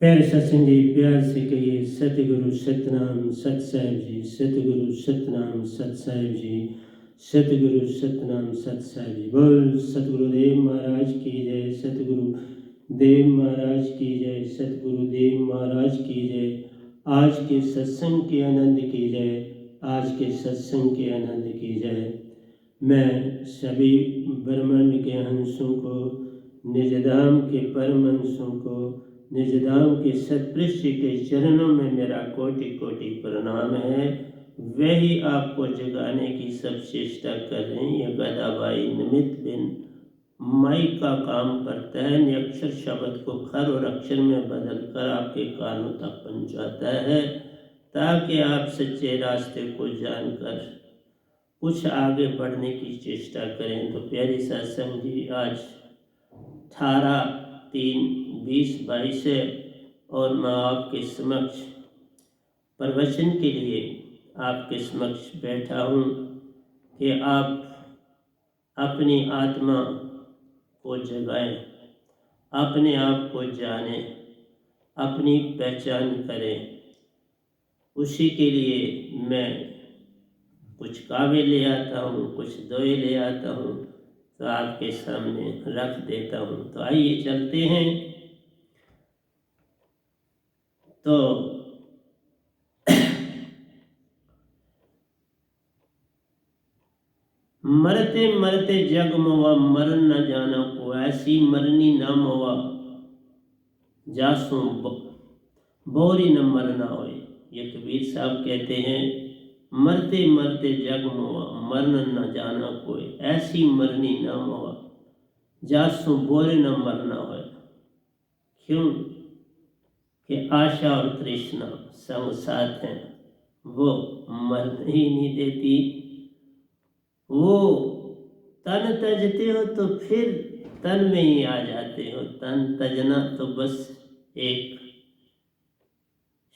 प्यारे सत्संग जी, प्यार से कहिए सतगुरु सतनाम सत साहिब जी, सतगुरु सतनाम सत साहिब जी, सतगुरु सतनाम सत साहिब जी। बोल सतगुरुदेव महाराज की जय, सतगुरु देव महाराज की जय, सतगुरु देव महाराज की जय। आज के सत्संग के आनंद की जय, आज के सत्संग के आनंद की जय। मैं सभी ब्रह्मांड के हंसों को, निजधाम के परम हंसों को, निजधाम के सतपृष्ठ के चरणों में मेरा कोटि कोटि प्रणाम है। वही आपको जगाने की सब चेष्टा कर रहे हैं। यह गदाबाई निमित्त बिन माई का काम करता है, निरक्षर शब्द को खर और अक्षर में बदल कर आपके कानों तक पहुंचाता है, ताकि आप सच्चे रास्ते को जानकर कुछ आगे बढ़ने की चेष्टा करें। तो प्यारी सत्संग जी, आज 18/3/2022 है और मैं आपके समक्ष प्रवचन के लिए आपके समक्ष बैठा हूँ कि आप अपनी आत्मा को जगाएं, अपने आप को जानें, अपनी पहचान करें। उसी के लिए मैं कुछ कावे ले आता हूँ, कुछ दोए ले आता हूँ, तो आपके सामने रख देता हूँ। तो आइए चलते हैं। तो मरते मरते जग मोवा, मरण न जाना को, ऐसी मरनी न मोवा जासू बोरी न मरना होए। ये कबीर साहब कहते हैं, मरते मरते जग मोवा, मरण न जाना कोई, ऐसी मरनी न मोवा जासू बोरे न मरना होए। क्यों कि आशा और तृष्णा संग साथ हैं, वो मरने ही नहीं देती। वो तन तजते हो तो फिर तन में ही आ जाते हो। तन तजना तो बस एक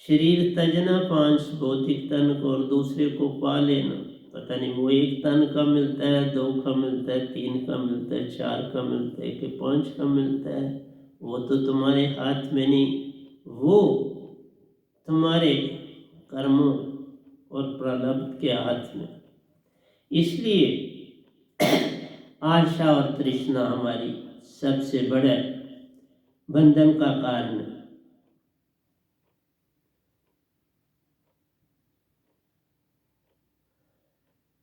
शरीर तजना, 5 भौतिक तन को और दूसरे को पा लेना। पता नहीं वो एक तन का मिलता है, 2 का मिलता है, 3 का मिलता है, 4 का मिलता है कि 5 का मिलता है, वो तो तुम्हारे हाथ में नहीं, वो तुम्हारे कर्मों और प्रारब्ध के हाथ में। इसलिए आशा और तृष्णा हमारी सबसे बड़ा बंधन का कारण है।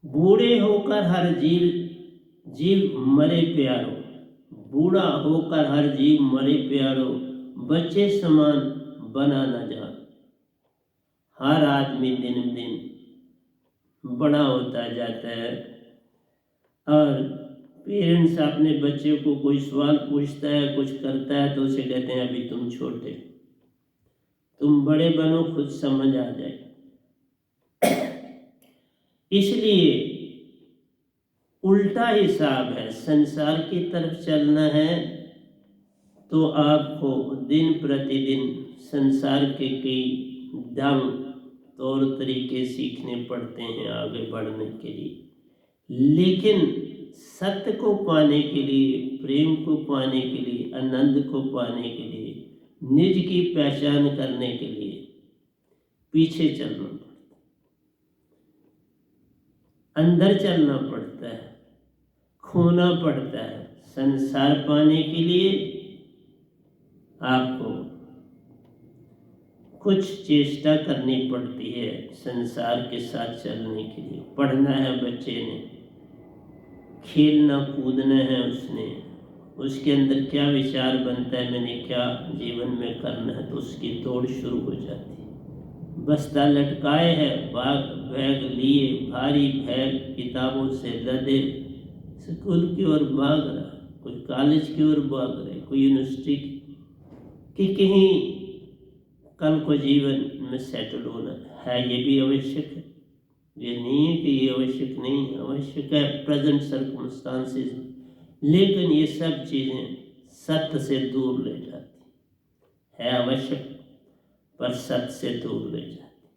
बूढ़े होकर हर जीव मरे प्यारो, बूढ़ा होकर हर जीव मरे प्यारो, बच्चे समान बना न जा। हर आदमी दिन दिन बड़ा होता जाता है और पेरेंट्स अपने बच्चे को कोई सवाल पूछता है, कुछ करता है, तो उसे कहते हैं अभी तुम छोटे, तुम बड़े बनो, खुद समझ आ जाए। इसलिए उल्टा हिसाब है। संसार की तरफ चलना है तो आपको दिन प्रतिदिन संसार के कई ढंग तौर तरीके सीखने पड़ते हैं आगे बढ़ने के लिए। लेकिन सत्य को पाने के लिए, प्रेम को पाने के लिए, आनंद को पाने के लिए, निज की पहचान करने के लिए पीछे चलना पड़ता है, अंदर चलना पड़ता है, खोना पड़ता है। संसार पाने के लिए आपको कुछ चेष्टा करनी पड़ती है। संसार के साथ चलने के लिए पढ़ना है, बच्चे ने खेलना कूदना है, उसके अंदर क्या विचार बनता है, मैंने क्या जीवन में करना है, तो उसकी दौड़ शुरू हो जाती है। बस्ता लटकाए है, बैग लिए, भारी बैग किताबों से लदे स्कूल की ओर भाग रहा है, कोई कॉलेज की ओर भाग रहा है, कोई यूनिवर्सिटी कि कहीं कल को जीवन में सेटल होना है। ये भी आवश्यक है, ये नहीं है कि ये आवश्यक नहीं है, आवश्यक है प्रेजेंट सर्कमस्टांसेस। लेकिन ये सब चीज़ें सत्य से दूर ले जाती है आवश्यक, पर सत्य से दूर ले जाती।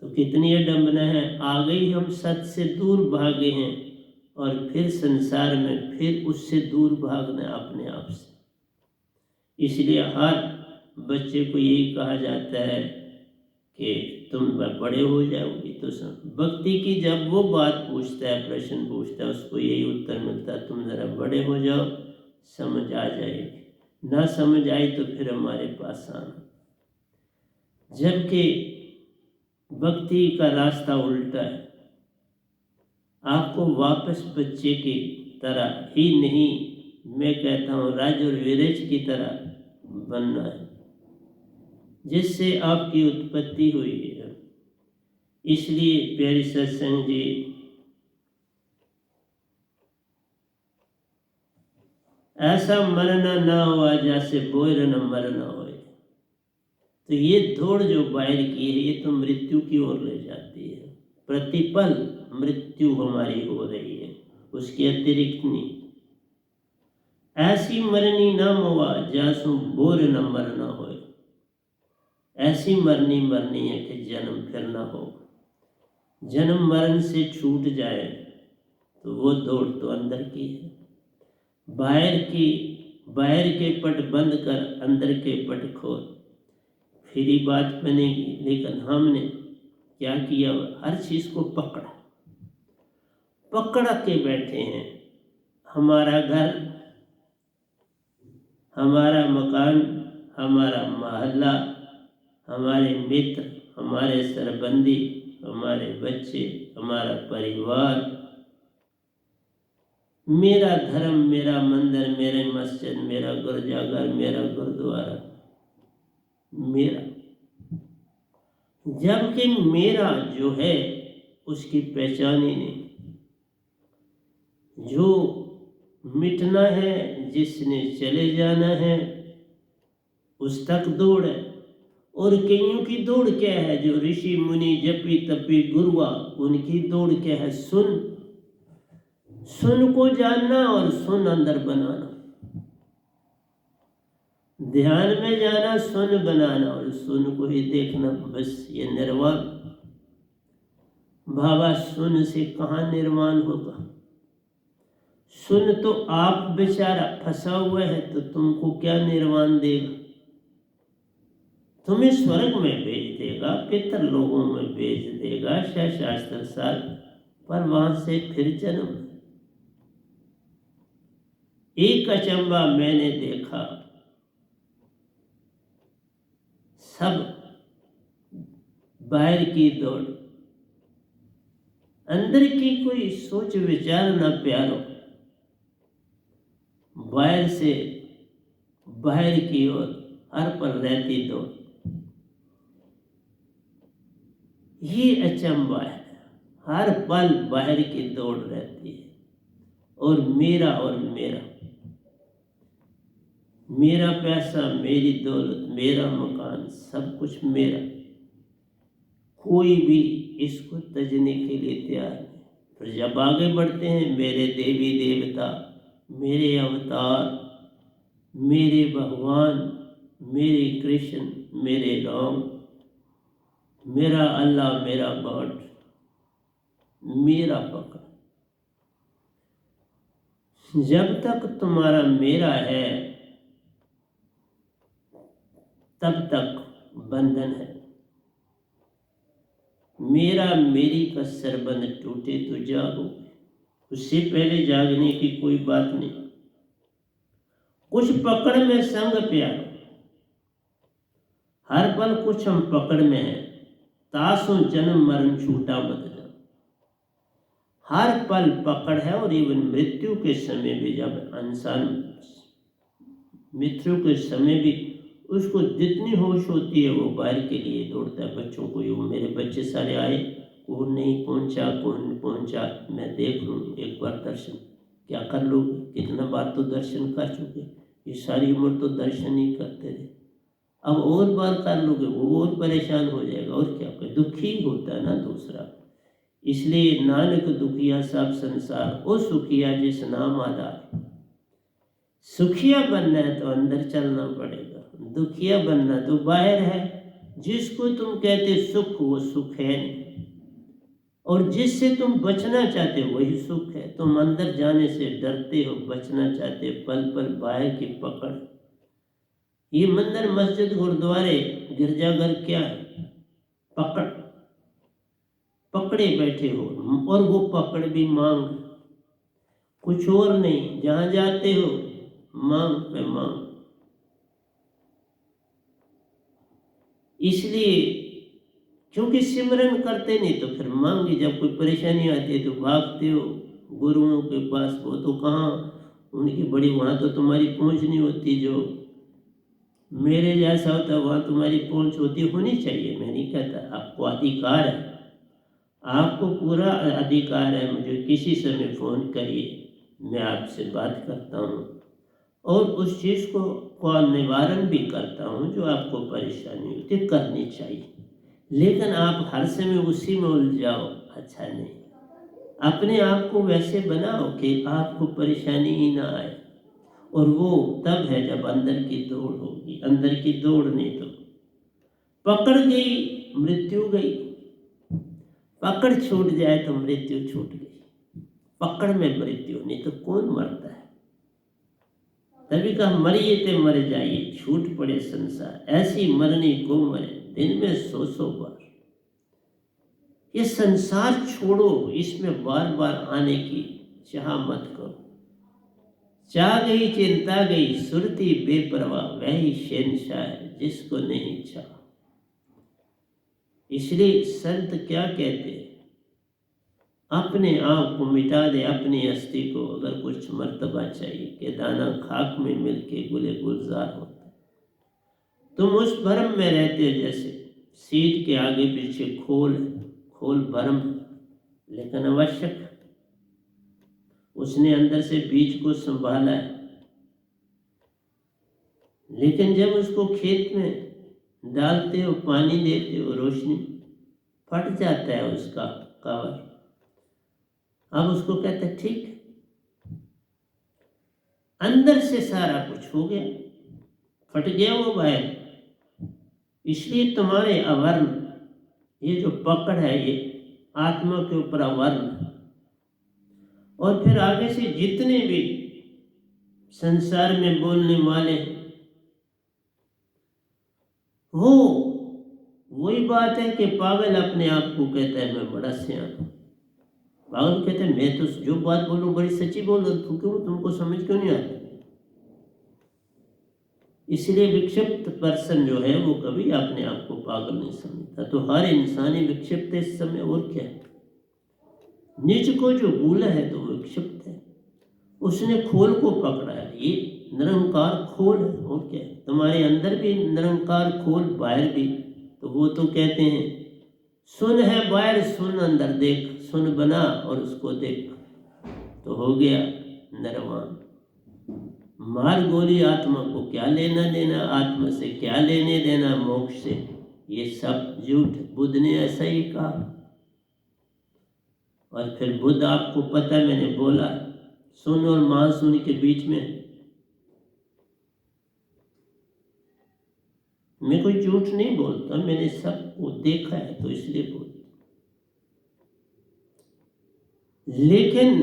तो कितनी अडम्बना है, आ गई हम सत्य से दूर भागे हैं और फिर संसार में फिर उससे दूर भागना अपने आप से। इसलिए हर बच्चे को यही कहा जाता है कि तुम बड़े हो जाओगे तो भक्ति की जब वो बात पूछता है, प्रश्न पूछता है, उसको यही उत्तर मिलता है, तुम ज़रा बड़े हो जाओ, समझ आ जाएगी। ना समझ आई तो फिर हमारे पास आना। जबकि भक्ति का रास्ता उल्टा है। आपको वापस बच्चे की तरह ही नहीं, मैं कहता हूँ राज और वीरेज की तरह बनना है, जिससे आपकी उत्पत्ति हुई है। इसलिए प्यारी सत्संग जी, ऐसा मरना ना हुआ जैसे बोर न मरना हो। तो ये दौड़ जो बाहर की है, ये तो मृत्यु की ओर ले जाती है। प्रतिपल मृत्यु हमारी हो रही है, उसके अतिरिक्त नहीं। ऐसी मरनी न मोवा जैसु बोर न मरना हो। ऐसी मरनी है कि जन्म फिर न हो। जन्म मरण से छूट जाए तो वो दौड़ तो अंदर की है। बाहर के पट बंद कर अंदर के पट खोल, फिर ही बात बनेगी। लेकिन हमने क्या किया, हर चीज को पकड़ के बैठे हैं। हमारा घर, हमारा मकान, हमारा मोहल्ला, हमारे मित्र, हमारे सरबंदी, हमारे बच्चे, हमारा परिवार, मेरा धर्म, मेरा मंदिर, मेरे मस्जिद, मेरा गिरजाघर, मेरा गुरुद्वारा, मेरा। जबकि मेरा जो है उसकी पहचान ही नहीं। जो मिटना है, जिसने चले जाना है, उस तक दौड़ है। और कईयों की दौड़ क्या है, जो ऋषि मुनि जपी तपी गुरुआ, उनकी दौड़ क्या है, सुन को जानना और सुन अंदर बनाना। ध्यान में जाना, सुन बनाना और सुन को ही देखना, बस ये निर्वाण। बाबा सुन से कहाँ निर्माण होगा। सुन तो आप बेचारा फंसा हुआ है, तो तुमको क्या निर्वाण देगा। तुम्हें स्वर्ग में भेज देगा, पितर लोगों में भेज देगा, शास्त्र साल, पर वहां से फिर जन्म। एक अचंबा मैंने देखा, सब बाहर की दौड़, अंदर की कोई सोच विचार न प्यारो। बाहर से बाहर की ओर हर पल रहती दौड़, ये अचंबा है। हर पल बाहर की दौड़ रहती है। और मेरा, मेरा पैसा, मेरी दौलत, मेरा मकान, सब कुछ मेरा। कोई भी इसको तजने के लिए तैयार नहीं। फिर जब आगे बढ़ते हैं, मेरे देवी देवता, मेरे अवतार, मेरे भगवान, मेरे कृष्ण, मेरे राम, मेरा अल्लाह, मेरा गॉड, मेरा पकड़। जब तक तुम्हारा मेरा है, तब तक बंधन है। मेरा मेरी का सरबंध टूटे तो जागो। उससे पहले जागने की कोई बात नहीं। कुछ पकड़ में संग प्यारो, हर पल कुछ हम पकड़ में हैं। तासों जन्म मरण छूटा मत जाओ। हर पल पकड़ है। और इवन मृत्यु के समय भी, जब इंसान मृत्यु के समय भी उसको जितनी होश होती है, वो बाहर के लिए दौड़ता है। बच्चों को, यूँ मेरे बच्चे सारे आए, कौन नहीं पहुंचा, कौन नहीं पहुंचा, मैं देख लूँ एक बार दर्शन। क्या कर लोगे, कितना बार तो दर्शन कर चुके, ये सारी उम्र तो दर्शन ही करते रहे, अब और बार कर लोगे, वो और परेशान हो जाएगा। और क्या कर, दुखी होता है ना दूसरा। इसलिए नानक दुखिया सब संसार, ओ सुखिया जिस नाम आधार। सुखिया बनना है तो अंदर चलना पड़ेगा, दुखिया बनना तो बाहर है। जिसको तुम कहते सुख, वो सुख है नहीं। और जिससे तुम बचना चाहते हो, वही सुख है। तुम अंदर जाने से डरते हो, बचना चाहते हो, पल पल बाहर की पकड़। ये मंदिर, मस्जिद, गुरुद्वारे, गिरजाघर क्या है? पकड़, पकड़े बैठे हो, और वो पकड़ भी मांग, कुछ और नहीं। जहां जाते हो मांग पे मांग। इसलिए क्योंकि सिमरन करते नहीं तो फिर मांगे, जब कोई परेशानी आती है तो भागते हो गुरुओं के पास। वो तो कहाँ, उनकी बड़ी, वहां तो तुम्हारी पहुंच नहीं होती। जो मेरे जैसा होता वहां तुम्हारी पहुंच होनी चाहिए। मैं नहीं कहता, आपको अधिकार है, आपको पूरा अधिकार है। मुझे किसी समय फोन करिए, मैं आपसे बात करता हूँ और उस चीज़ को निवारण भी करता हूँ। जो आपको परेशानी होती है करनी चाहिए, लेकिन आप हर समय उसी में उलझाओ, अच्छा नहीं। अपने आप को वैसे बनाओ कि आपको परेशानी ही ना आए। और वो तब है जब अंदर की दौड़ होगी। अंदर की दौड़ नहीं तो पकड़ गई, मृत्यु गई। पकड़ छूट जाए तो मृत्यु छूट गई। पकड़ में मृत्यु, नहीं तो कौन मरता है? तभी कहा मरिए ते मर जाइए, छूट पड़े संसार, ऐसी मरनी को मरे, दिन में 100 बार। ये संसार छोड़ो, इसमें बार बार आने की चाह मत करो। चाह गई चिंता गई, सुरती बेपरवाह, वही शहंशाह है जिसको नहीं चाह। इसलिए संत क्या कहते हैं? अपने आप को मिटा दे, अपनी अस्थि को। अगर कुछ मर्तबा चाहिए कि दाना खाक में मिलके गुले गुलजार होता है। तुम उस भरम में रहते हो जैसे सीट के आगे पीछे खोल है, खोल भरम है, लेकिन आवश्यक। उसने अंदर से बीज को संभाला है, लेकिन जब उसको खेत में डालते हो, पानी देते हो, रोशनी, फट जाता है उसका कवर। अब उसको कहते हैं ठीक, अंदर से सारा कुछ हो गया, फट गया वो बाहर। इसलिए तुम्हारे अवर्ण, ये जो पकड़ है, ये आत्मा के ऊपर अवर्ण। और फिर आगे से जितने भी संसार में बोलने वाले हैं, वो वही बात है कि पागल अपने आप को कहता है मैं बड़ा सियाना। पागल कहते हैं मैं तो जो बात बोलूं बड़ी सच्ची बोल रहा हूं, क्यों तुमको समझ क्यों नहीं आता? इसलिए विक्षिप्त पर्सन जो है वो कभी अपने आप को पागल नहीं समझता। तो हर इंसान ही विक्षिप्त है इस समय, और क्या है? निज को जो भूला है तो वो विक्षिप्त है। उसने खोल को पकड़ा है, ये निरंकार खोल है, और क्या है? तुम्हारे अंदर भी निरंकार खोल, बाहर भी। तो वो तो कहते हैं सुन है बाहर, सुन अंदर देख, सुन बना और उसको देख, तो हो गया निर्वाण। मार गोली आत्मा को क्या लेना देना, आत्मा से क्या लेने देना मोक्ष से, ये सब झूठ। बुद्ध ने ऐसा ही कहा। और फिर बुद्ध, आपको पता है मैंने बोला, सुन और महासुन के बीच में मैं कोई झूठ नहीं बोलता, मैंने सबको देखा है तो इसलिए बोलता। लेकिन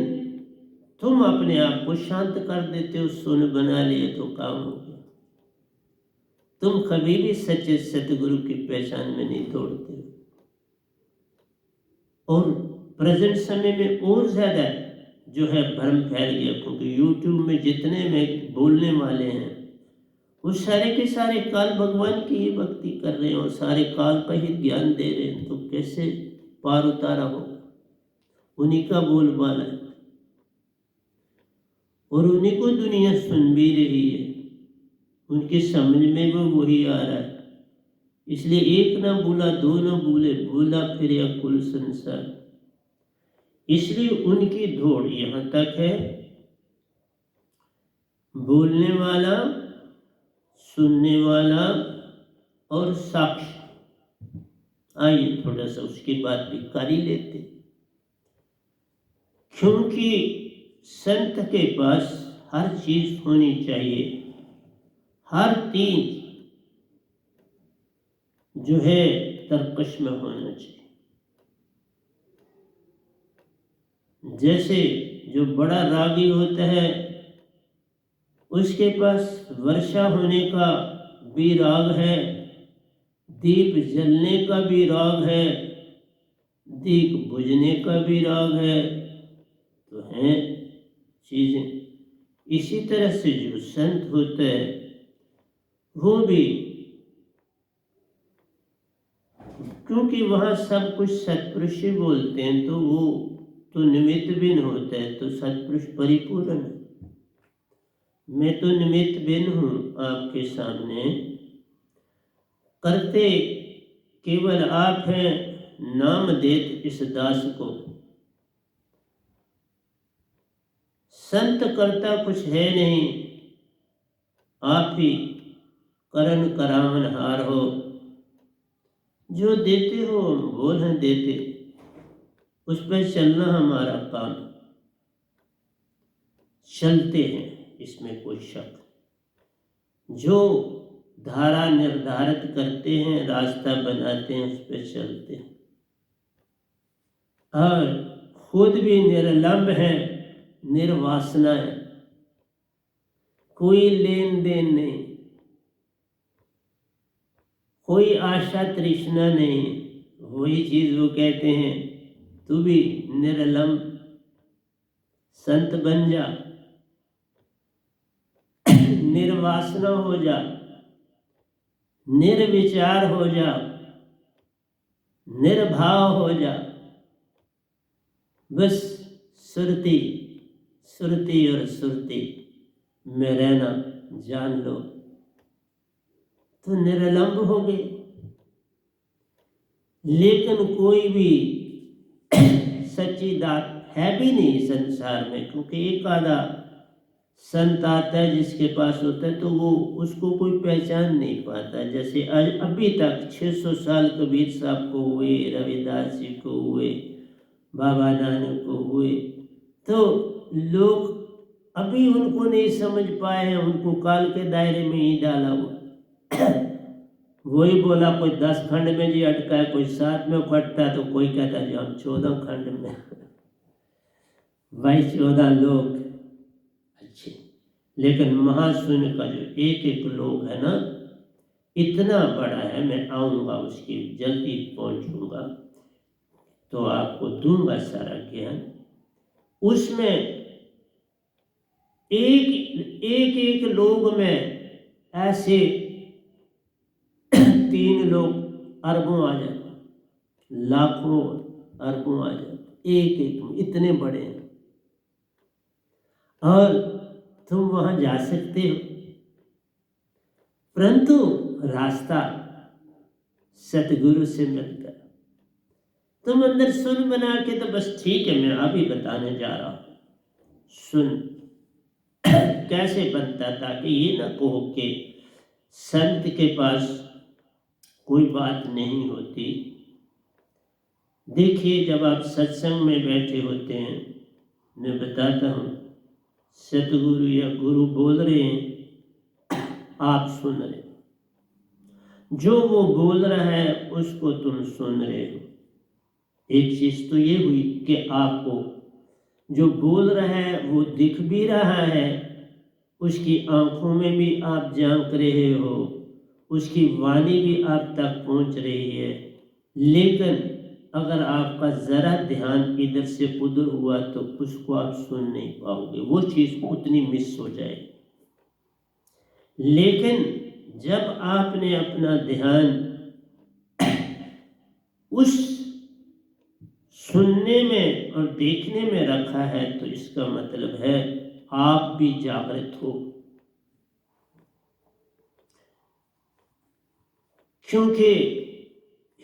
तुम अपने आप को शांत कर देते हो, सुन बना लिए तो काम हो गया। तुम कभी भी सच्चे सतगुरु की पहचान में नहीं दौड़ते हो। और प्रेजेंट समय में और ज्यादा जो है भ्रम फैल गया, क्योंकि यूट्यूब में जितने में बोलने वाले हैं वो सारे के सारे काल भगवान की ही भक्ति कर रहे हैं और सारे काल का ही ज्ञान दे रहे हैं। तो कैसे पार उतारा होगा? उन्हीं का बोलबाला है और उन्हीं को दुनिया सुन भी रही है, उनके समझ में भी वही आ रहा है। इसलिए एक ना भूला, दो ना भूले, भूला फिर या कुल संसार। इसलिए उनकी दौड़ यहां तक है, बोलने वाला, सुनने वाला और साक्षी। आइए थोड़ा सा उसकी बात भी कर ही लेते, क्योंकि संत के पास हर चीज होनी चाहिए। हर तीन जो है तर्कश में होना चाहिए। जैसे जो बड़ा रागी होता है उसके पास वर्षा होने का भी राग है, दीप जलने का भी राग है, दीप बुझने का भी राग है, तो हैं चीजें। इसी तरह से जो संत होते हैं वो भी, क्योंकि वहां सब कुछ सत्पुरुष ही बोलते हैं, तो वो तो निमित्त बिन होते हैं, तो सत्पुरुष परिपूर्ण है। मैं तो निमित्त बिन हूं आपके सामने, करते केवल आप हैं, नाम देत इस दास को। संत करता कुछ है नहीं, आप ही करन करावन हार हो। जो देते हो बोल हैं देते, उस पर चलना हमारा काम। चलते हैं, इसमें कोई शक। जो धारा निर्धारित करते हैं, रास्ता बनाते हैं, उस पर चलते हैं और खुद भी निर्लंब है, निर्वासना है, कोई लेन देन नहीं, कोई आशा तृष्णा नहीं। वही चीज वो कहते हैं, तू भी निर्लंब संत बन जा, निर्वासना हो जा, निर्विचार हो जा, निर्भाव हो जा। बस सुरती सुरती और सुरती में रहना जान लो, तो निर्लंब हो गए। लेकिन कोई भी सच्ची दात है भी नहीं संसार में, क्योंकि एक आधा संत आता है जिसके पास होता है तो वो उसको कोई पहचान नहीं पाता। जैसे आज अभी तक 600 साल कबीर साहब को हुए, रविदास जी को हुए, बाबा नानक को हुए, तो लोग अभी उनको नहीं समझ पाए हैं, उनको काल के दायरे में ही डाला हुआ। वही बोला, कोई 10 खंड में जी अटका है, कोई 7 में फटता है, तो कोई कहता है जी हम 14 खंड में। भाई 14 लोग अच्छे, लेकिन महाशून्य का जो एक एक लोग है ना, इतना बड़ा है। मैं आऊँगा, उसकी जल्दी पहुँचूँगा तो आपको दूंगा सारा ज्ञान। उसमें एक एक लोग में ऐसे 3 लोग अरबों आ जाते, लाखों अरबों आ जाते, एक एक में इतने बड़े हैं। और तुम वहां जा सकते हो, परंतु रास्ता सतगुरु से मिलता है। तुम अंदर सुन बना के तो बस ठीक है, मैं अभी बताने जा रहा हूं। सुन कैसे बनता, ताकि ये ना कहो कि संत के पास कोई बात नहीं होती। देखिए, जब आप सत्संग में बैठे होते हैं, मैं बताता हूँ, सतगुरु या गुरु बोल रहे हैं, आप सुन रहे हो, जो वो बोल रहा है उसको तुम सुन रहे हो। एक चीज तो ये हुई कि आपको जो बोल रहा है वो दिख भी रहा है, उसकी आंखों में भी आप झांक रहे हो, उसकी वाणी भी आप तक पहुंच रही है। लेकिन अगर आपका जरा ध्यान इधर से उधर हुआ तो उसको आप सुन नहीं पाओगे, वो चीज उतनी मिस हो जाएगी। लेकिन जब आपने अपना ध्यान उस सुनने में और देखने में रखा है, तो इसका मतलब है आप भी जागृत हो। क्योंकि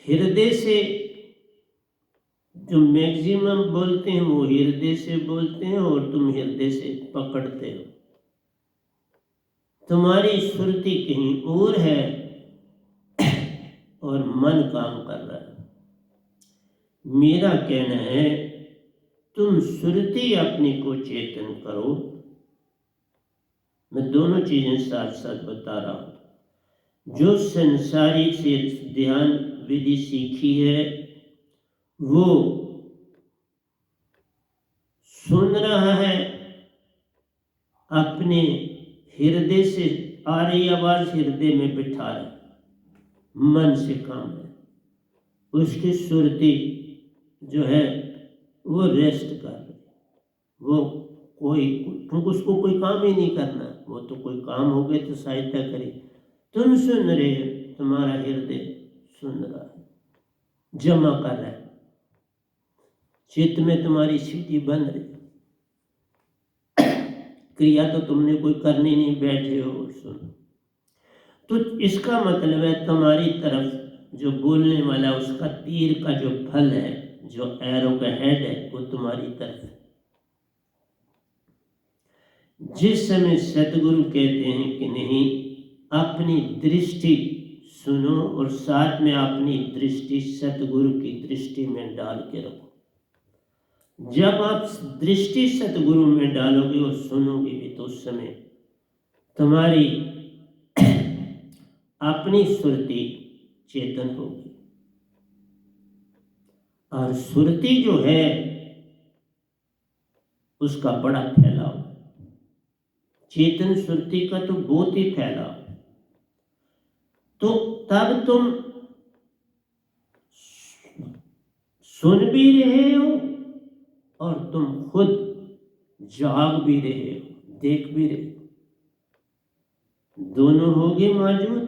हृदय से जो मैक्सिमम बोलते हैं वो हृदय से बोलते हैं, और तुम हृदय से पकड़ते हो। तुम्हारी सुरती कहीं और है और मन काम कर रहा है। मेरा कहना है, तुम सुरती अपनी को चेतन करो। मैं दोनों चीजें साथ साथ बता रहा हूं। जो संसारी से ध्यान विधि सीखी है वो सुन रहा है, अपने हृदय से आ रही आवाज हृदय में बिठा रहे, मन से काम है, उसकी सुरती जो है वो रेस्ट कर रही, वो क्योंकि उसको कोई काम ही नहीं करना, वो तो कोई काम हो गए तो सहायता करे। तुम सुन रहे हो, तुम्हारा हृदय सुन रहा है, जमा कर रहा है, चित्त में तुम्हारी सीटी बन रही, क्रिया तो तुमने कोई करनी नहीं, बैठे हो सुनो। तो इसका मतलब है तुम्हारी तरफ जो बोलने वाला उसका तीर का जो फल है, जो एरो का हेड है, वो तुम्हारी तरफ है। जिस समय सतगुरु कहते हैं कि नहीं, अपनी दृष्टि सुनो और साथ में अपनी दृष्टि सतगुरु की दृष्टि में डाल के रखो। जब आप दृष्टि सतगुरु में डालोगे और सुनोगे भी, तो उस समय तुम्हारी अपनी सुरती चेतन होगी। और सुरती जो है उसका बड़ा फैलाव, चेतन सुरती का तो बहुत ही फैलाव। तो तब तुम सुन भी रहे हो और तुम खुद जाग भी रहे हो, देख भी रहे हो, दोनों हो गए मौजूद।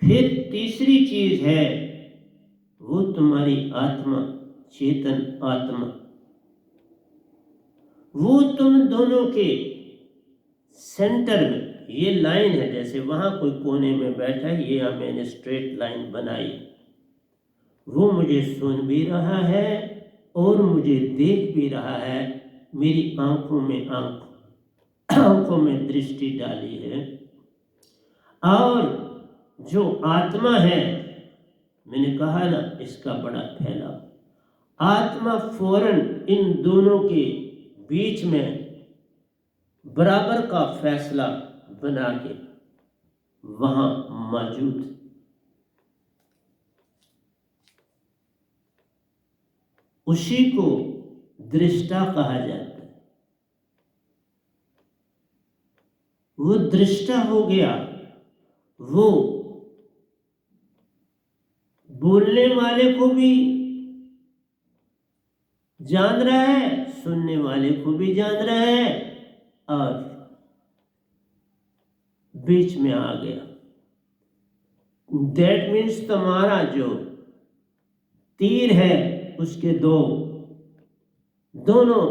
फिर तीसरी चीज है, वो तुम्हारी आत्मा, चेतन आत्मा, वो तुम दोनों के सेंटर में, ये लाइन है, जैसे वहां कोई कोने में बैठा है, ये मैंने स्ट्रेट लाइन बनाई, वो मुझे सुन भी रहा है और मुझे देख भी रहा है, मेरी आंखों में दृष्टि डाली है। और जो आत्मा है, मैंने कहा ना, इसका बड़ा फैलाव, आत्मा फौरन इन दोनों के बीच में बराबर का फैसला बना के वहां मौजूद। उसी को दृष्टा कहा जाता है। वो दृष्टा हो गया, वो बोलने वाले को भी जान रहा है, सुनने वाले को भी जान रहा है, और बीच में आ गया। दैट मीन्स तुम्हारा जो तीर है उसके दोनों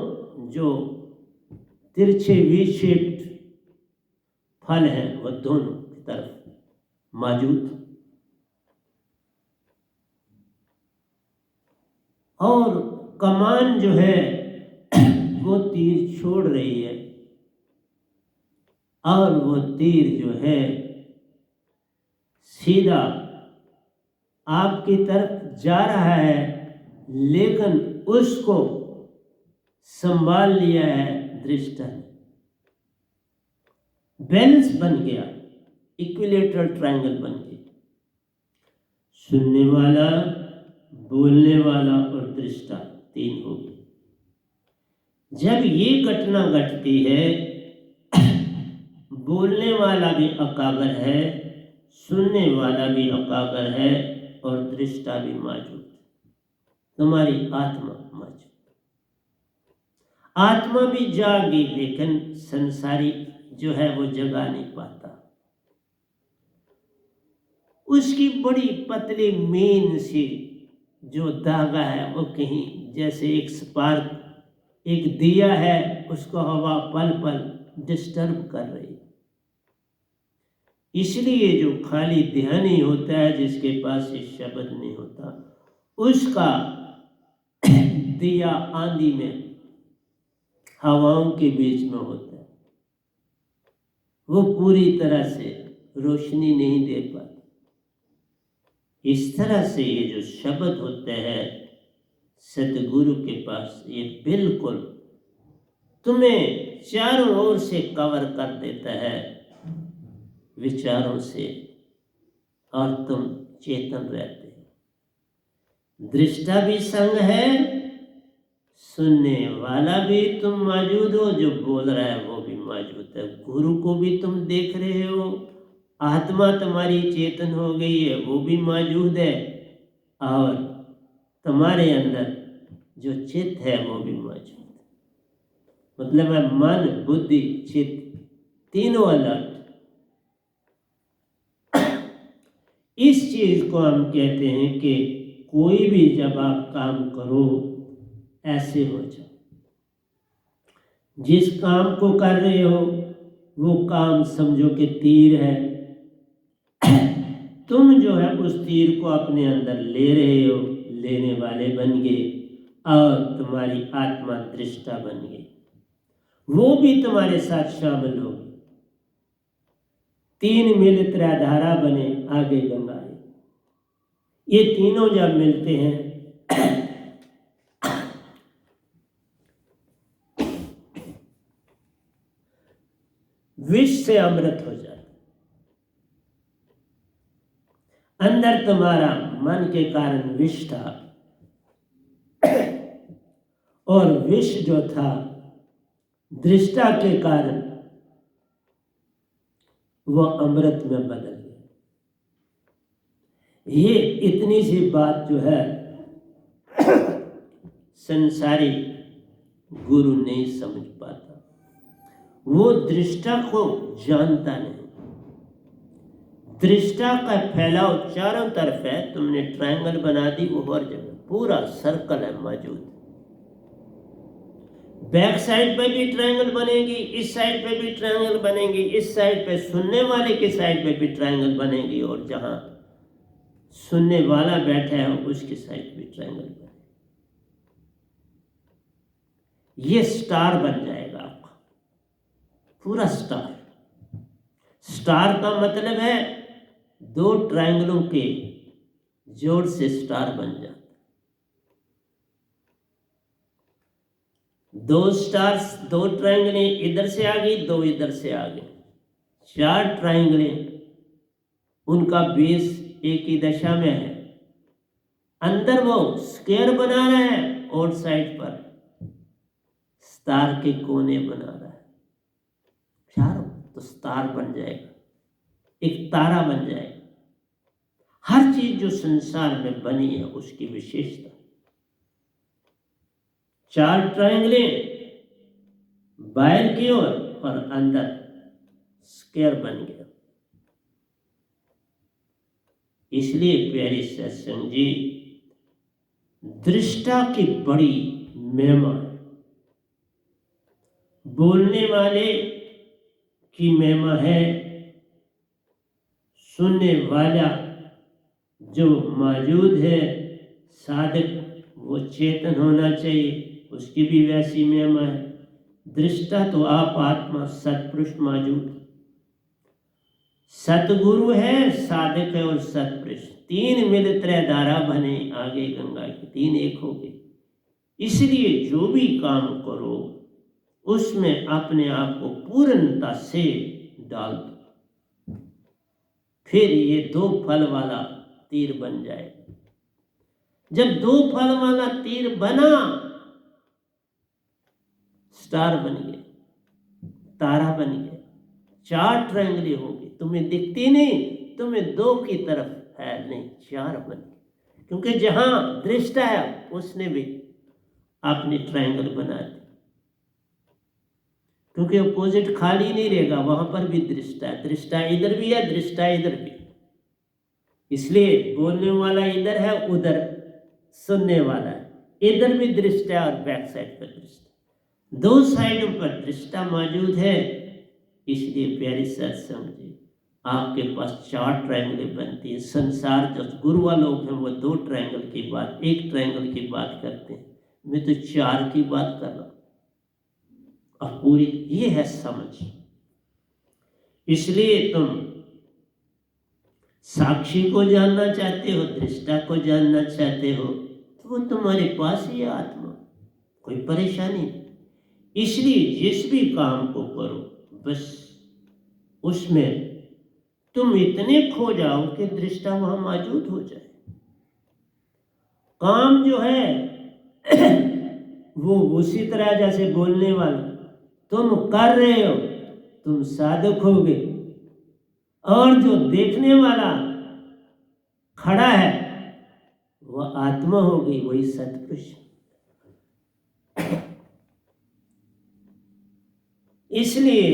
जो तिरछे वी शेप्ड फल है, वो दोनों की तरफ मौजूद। और कमान जो है वो तीर छोड़ रही है, और वो तीर जो है सीधा आपकी तरफ जा रहा है, लेकिन उसको संभाल लिया है दृष्टा ने। बैलेंस बन गया, इक्विलेटरल ट्रायंगल बन गया, सुनने वाला, बोलने वाला और दृष्टा, तीन हो गए। जब ये घटना घटती है, बोलने वाला भी अकागर है, सुनने वाला भी अकागर है, और दृष्टा भी मौजूद, तुम्हारी आत्मा मौजूद। आत्मा भी जागी, लेकिन संसारी जो है वो जगा नहीं पाता। उसकी बड़ी पतली मेन सी जो धागा है, वो कहीं जैसे एक स्पार्क, एक दिया है, उसको हवा पल पल डिस्टर्ब कर रही। इसलिए जो खाली ध्यान ही होता है, जिसके पास ये शब्द नहीं होता, उसका दिया आंधी में, हवाओं के बीच में होता है, वो पूरी तरह से रोशनी नहीं दे पाता। इस तरह से ये जो शब्द होते हैं सतगुरु के पास, ये बिल्कुल तुम्हें चारों ओर से कवर कर देता है विचारों से, और तुम चेतन रहते हो। दृष्टा भी संग है, सुनने वाला भी तुम मौजूद हो, जो बोल रहा है वो भी मौजूद है, गुरु को भी तुम देख रहे हो, आत्मा तुम्हारी चेतन हो गई है वो भी मौजूद है, और तुम्हारे अंदर जो चित्त है वो भी मौजूद है। मतलब है मन, बुद्धि, चित्त तीनों अलर्ट। इस चीज को हम कहते हैं कि कोई भी जब आप काम करो ऐसे हो जाओ, जिस काम को कर रहे हो वो काम समझो कि तीर है, तुम जो है उस तीर को अपने अंदर ले रहे हो, लेने वाले बन गए, और तुम्हारी आत्मा दृष्टा बन गई, वो भी तुम्हारे साथ शामिल हो गई। 3 मिल त्रैधारा बने, आगे गंगा आई। ये तीनों जब मिलते हैं विष से अमृत हो जाता। अंदर तुम्हारा मन के कारण विष था, और विष जो था दृष्टा के कारण वह अमृत में बदल गया। ये इतनी सी बात जो है संसारी गुरु नहीं समझ पाता, वो दृष्टा को जानता नहीं। दृष्टा का फैलाव चारों तरफ है, तुमने ट्रायंगल बना दी, वो हर जगह पूरा सर्कल है मौजूद। बैक साइड पे भी ट्रायंगल बनेगी, इस साइड पे भी ट्रायंगल बनेगी, इस साइड पे सुनने वाले की साइड पे भी ट्रायंगल बनेगी, और जहां सुनने वाला बैठा है उसकी साइड भी ट्रायंगल बनेगी। ये स्टार बन जाएगा आपका पूरा स्टार। स्टार का मतलब है 2 ट्रायंगलों के जोड़ से स्टार बन जाता। 2 स्टार्स, 2 ट्रायंगलें इधर से आ गई, 2 इधर से आ गई, 4 ट्रायंगलें, उनका बेस एक ही दशा में है। अंदर वो स्क्वायर बना रहा है, और साइड पर स्टार के कोने बना रहा है, चारों, तो स्टार बन जाएगा, एक तारा बन जाएगा। हर चीज जो संसार में बनी है उसकी विशेषता। 4 ट्रायंगलें बाहर की ओर और अंदर स्क्वायर बन गया। इसलिए प्यारी सत्संग जी, दृष्टा की बड़ी महिमा है, बोलने वाले की महिमा है, सुनने वाला जो मौजूद है साधक वो चेतन होना चाहिए, उसकी भी वैसी महिमा है। दृष्टा तो आप आत्मा सतपुरुष मौजूद, सतगुरु है, साधक है और सतपुरुष, 3 मिल त्रैधारा बने, आगे गंगा की 3 एक हो गए। इसलिए जो भी काम करो उसमें अपने आप को पूर्णता से डाल दो, फिर ये 2 फल वाला तीर बन जाएगा। जब 2 फल वाला तीर बना, स्टार बन गया, तारा बन गया, 4 ट्रायंगल हो गए, तुम्हें दिखती नहीं, तुम्हें 2 की तरफ है नहीं, 4 बन गए, क्योंकि जहां दृष्टा है उसने भी अपनी ट्रायंगल बना दी, क्योंकि अपोजिट खाली नहीं रहेगा, वहां पर भी दृष्टा है, दृष्टा इधर भी है, दृष्टा इधर भी, इसलिए बोलने वाला इधर है, उधर सुनने वाला है, इधर भी दृष्टा है और बैक साइड पर दृष्टा, 2 साइडों पर दृष्टा मौजूद है। इसलिए प्यारी सत्संग जी, आपके पास 4 ट्रायंगल बनती है। संसार जो गुरुआ लोग हैं वो 2 ट्रायंगल की बात, 1 ट्रायंगल की बात करते हैं, मैं तो 4 की बात कर रहा हूं, और पूरी ये है समझ। इसलिए तुम साक्षी को जानना चाहते हो, दृष्टा को जानना चाहते हो, तो वो तुम्हारे पास ही है आत्मा, कोई परेशानी नहीं। इसलिए जिस भी काम को करो बस उसमें तुम इतने खो जाओ कि दृष्टा वहां मौजूद हो जाए। काम जो है वो उसी तरह जैसे बोलने वाला, तुम कर रहे हो, तुम साधक होगे, और जो देखने वाला खड़ा है वह आत्मा हो गई, वही सत्पुरुष। इसलिए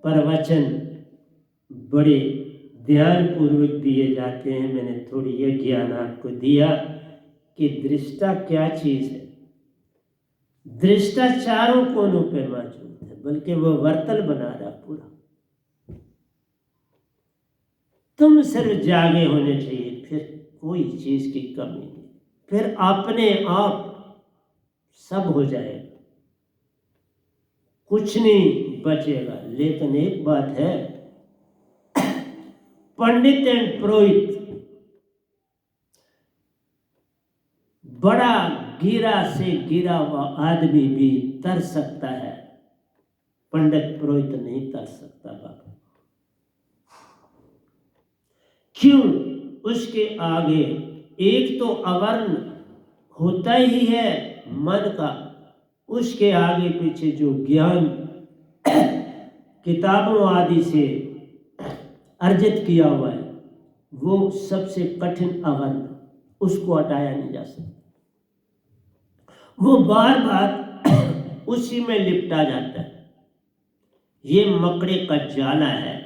प्रवचन बड़े ध्यान पूर्वक दिए जाते हैं। मैंने थोड़ी यह ज्ञान आपको दिया कि दृष्टा क्या चीज है। दृष्टा चारों कोनों पे मौजूद है, बल्कि वो वर्तन बना रहा पूरा। तुम सिर्फ जागे होने चाहिए, फिर कोई चीज की कमी नहीं, फिर अपने आप सब हो जाएगा, कुछ नहीं बचेगा। लेकिन एक बात है, पंडित एंड पुरोहित, बड़ा गिरा से गिरा हुआ आदमी भी तर सकता है, पंडित पुरोहित नहीं तर सकता बाबा। क्यों? उसके आगे एक तो आवरण होता ही है मन का, उसके आगे पीछे जो ज्ञान किताबों आदि से अर्जित किया हुआ है, वो सबसे कठिन आवरण, उसको हटाया नहीं जा सकता। वो बार बार उसी में लिपटा जाता है। ये मकड़े का जाला है।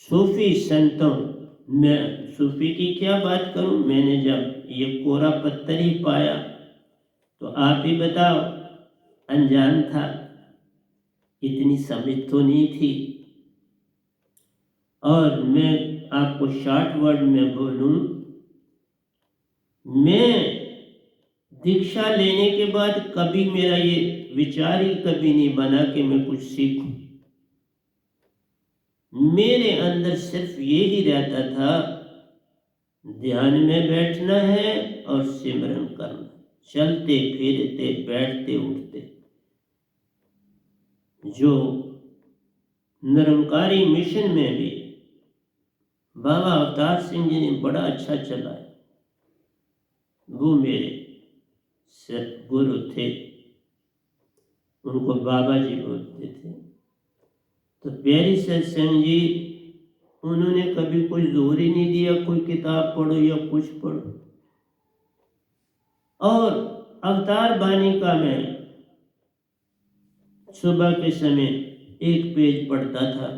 सूफी संतों में, सूफी की क्या बात करूं, मैंने जब ये कोरा पत्थर ही पाया तो आप ही बताओ, अनजान था, इतनी समझ तो नहीं थी। और मैं आपको शॉर्ट वर्ड में बोलूं, मैं दीक्षा लेने के बाद कभी मेरा ये विचार ही कभी नहीं बना कि मैं कुछ सीखूं। मेरे अंदर सिर्फ यही रहता था, ध्यान में बैठना है और सिमरन करना, चलते फिरते बैठते उठते। जो निरंकारी मिशन में भी बाबा अवतार सिंह जी ने बड़ा अच्छा चलाया। वो मेरे सतगुरु थे, उनको बाबा जी बोलते थे। तो प्यारी सत्संग जी, उन्होंने कभी कोई जोर ही नहीं दिया कोई किताब पढ़ो या कुछ पढ़ो। और अवतार बानी का मैं सुबह के समय एक पेज पढ़ता था,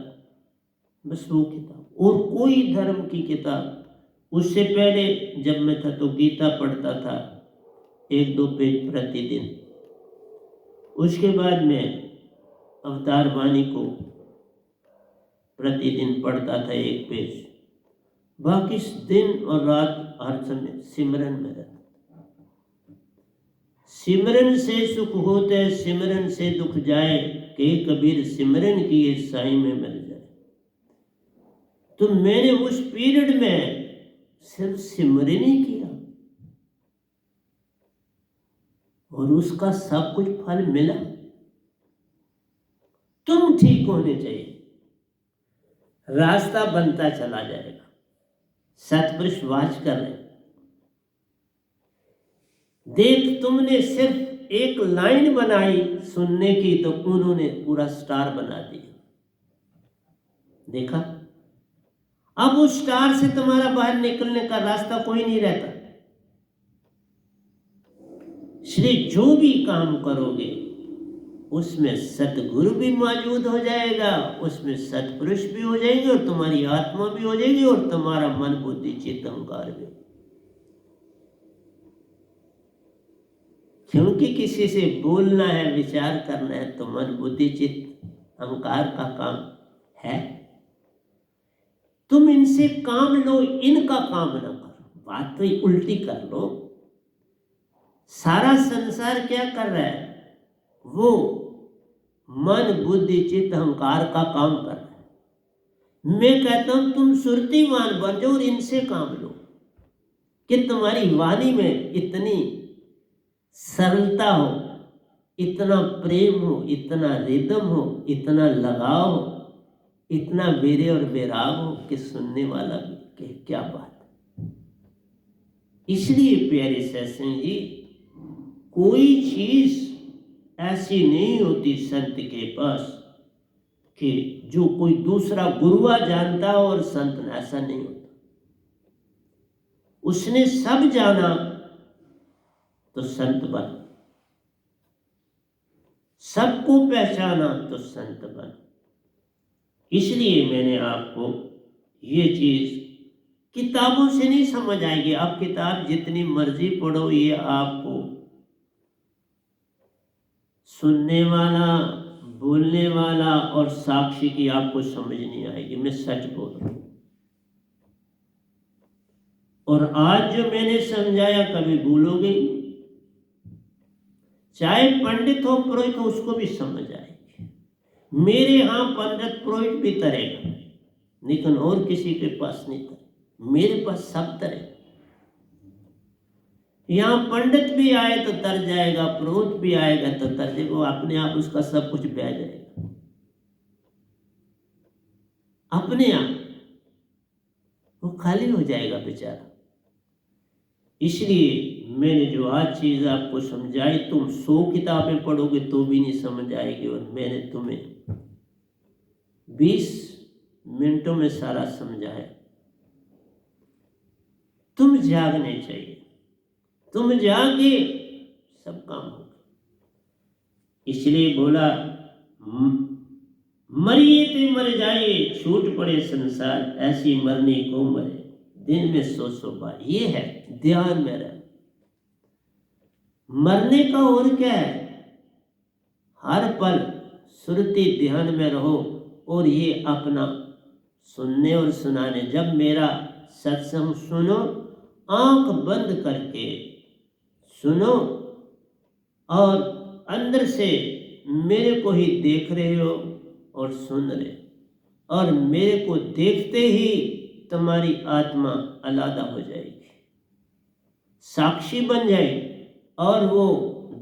बस वो किताब, और कोई धर्म की किताब। उससे पहले जब मैं था तो गीता पढ़ता था 1-2 पेज प्रतिदिन। उसके बाद मैं अवतार वाणी को प्रतिदिन पढ़ता था 1 पेज। बाकी दिन और रात हर समय सिमरन में रहता। सिमरन से सुख होते, सिमरन से दुख जाए, के कबीर सिमरन किए साईं में मिल जाए। तो मैंने उस पीरियड में सिर्फ सिमरन ही किया और उसका सब कुछ फल मिला। तुम ठीक होने चाहिए, रास्ता बनता चला जाएगा। सतपुरुष वाच कर रहे, देख तुमने सिर्फ एक लाइन बनाई सुनने की तो उन्होंने पूरा स्टार बना दिया। देखा, अब उस स्टार से तुम्हारा बाहर निकलने का रास्ता कोई नहीं रहता। इसलिए जो भी काम करोगे उसमें सतगुरु भी मौजूद हो जाएगा, उसमें सतपुरुष भी हो जाएंगे और तुम्हारी आत्मा भी हो जाएगी और तुम्हारा मन बुद्धि चित्त अहंकार भी। क्योंकि किसी से बोलना है, विचार करना है तो मन बुद्धि चित्त अहंकार का काम है। तुम इनसे काम लो, इनका काम ना करो। बात तो उल्टी कर लो। सारा संसार क्या कर रहा है? वो मन बुद्धि चित्त अहंकार का काम कर रहा है। मैं कहता हूं तुम सुरतिमान बन जाओ और इनसे काम लो कि तुम्हारी वाणी में इतनी सरलता हो, इतना प्रेम हो, इतना रिदम हो, इतना लगाव हो, इतना वीर्य और वैराग हो कि सुनने वाला भी कहे क्या बात है। इसलिए प्यारे सत्संग जी, कोई चीज ऐसी नहीं होती संत के पास कि जो कोई दूसरा गुरुआ जानता हो और संत ने, ऐसा नहीं होता। उसने सब जाना तो संत बना, सबको पहचाना तो संत बना। इसलिए मैंने आपको ये चीज, किताबों से नहीं समझ आएगी। आप किताब जितनी मर्जी पढ़ो, ये आपको सुनने वाला, बोलने वाला और साक्षी की आपको समझ नहीं आएगी। मैं सच बोल रहा हूं। और आज जो मैंने समझाया कभी भूलोगे नहीं। चाहे पंडित हो, पुरोहित हो, उसको भी समझ आएगी। मेरे यहां पंडित पुरोहित भी तरेगा, लेकिन और किसी के पास नहीं तरे। मेरे पास सब तरे। यहां पंडित भी आए तो तर जाएगा, पुरोहित भी आएगा तो तर जाएगा। वो अपने आप उसका सब कुछ बह जाएगा, अपने आप वो खाली हो जाएगा बेचारा। इसलिए मैंने जो आज चीज आपको समझाई, तुम 100 किताबें पढ़ोगे तो भी नहीं समझ आएगी। और मैंने तुम्हें 20 मिनटों में सारा समझाया। तुम जागने चाहिए, तुम जागे सब काम होगा। इसलिए बोला, मरिए ते मर जाइए, छूट पड़े संसार, ऐसी मरने को मरे, दिन में 100 बार। ये है ध्यान में रह। मरने का और क्या है? हर पल सुरती ध्यान में रहो। और ये अपना सुनने और सुनाने, जब मेरा सत्संग सुनो, आंख बंद करके सुनो और अंदर से मेरे को ही देख रहे हो और सुन रहे, और मेरे को देखते ही तुम्हारी आत्मा अलग हो जाएगी, साक्षी बन जाएगी। और वो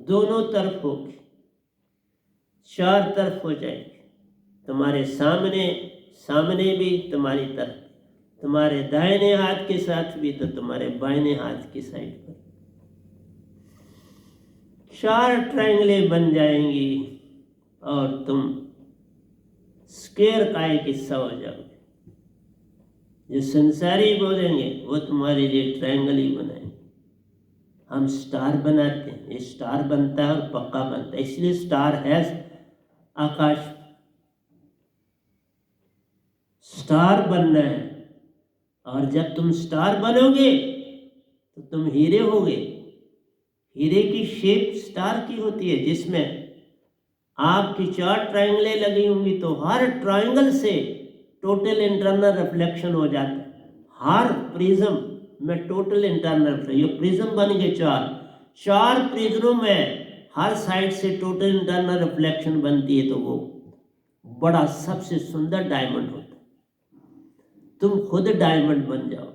दोनों तरफ होगी, 4 तरफ हो जाएगी। तुम्हारे सामने भी, तुम्हारी तरफ, तुम्हारे दाहिने हाथ के साथ भी, तो तुम्हारे बाएं हाथ की साइड पर 4 ट्रायंगलें बन जाएंगी और तुम स्क्वायर का एक हिस्सा हो जाओगे। जो संसारी बोलेंगे वो तुम्हारे लिए ट्रायंगल ही बनाएंगे। हम स्टार बनाते हैं, ये स्टार बनता है और पक्का बनता है। इसलिए स्टार है आकाश, स्टार बनना है। और जब तुम स्टार बनोगे तो तुम हीरे होगे। हीरे की शेप स्टार की होती है, जिसमें आपकी 4 ट्रायंगलें लगी होंगी, तो हर ट्रायंगल से टोटल इंटरनल रिफ्लेक्शन हो जाता है। हर प्रिज्म में टोटल इंटरनल, ये प्रिज्म बन गए 4 प्रिज्मों में हर साइड से टोटल इंटरनल रिफ्लेक्शन बनती है, तो वो बड़ा सबसे सुंदर डायमंड होता है। तुम खुद डायमंड बन जाओ।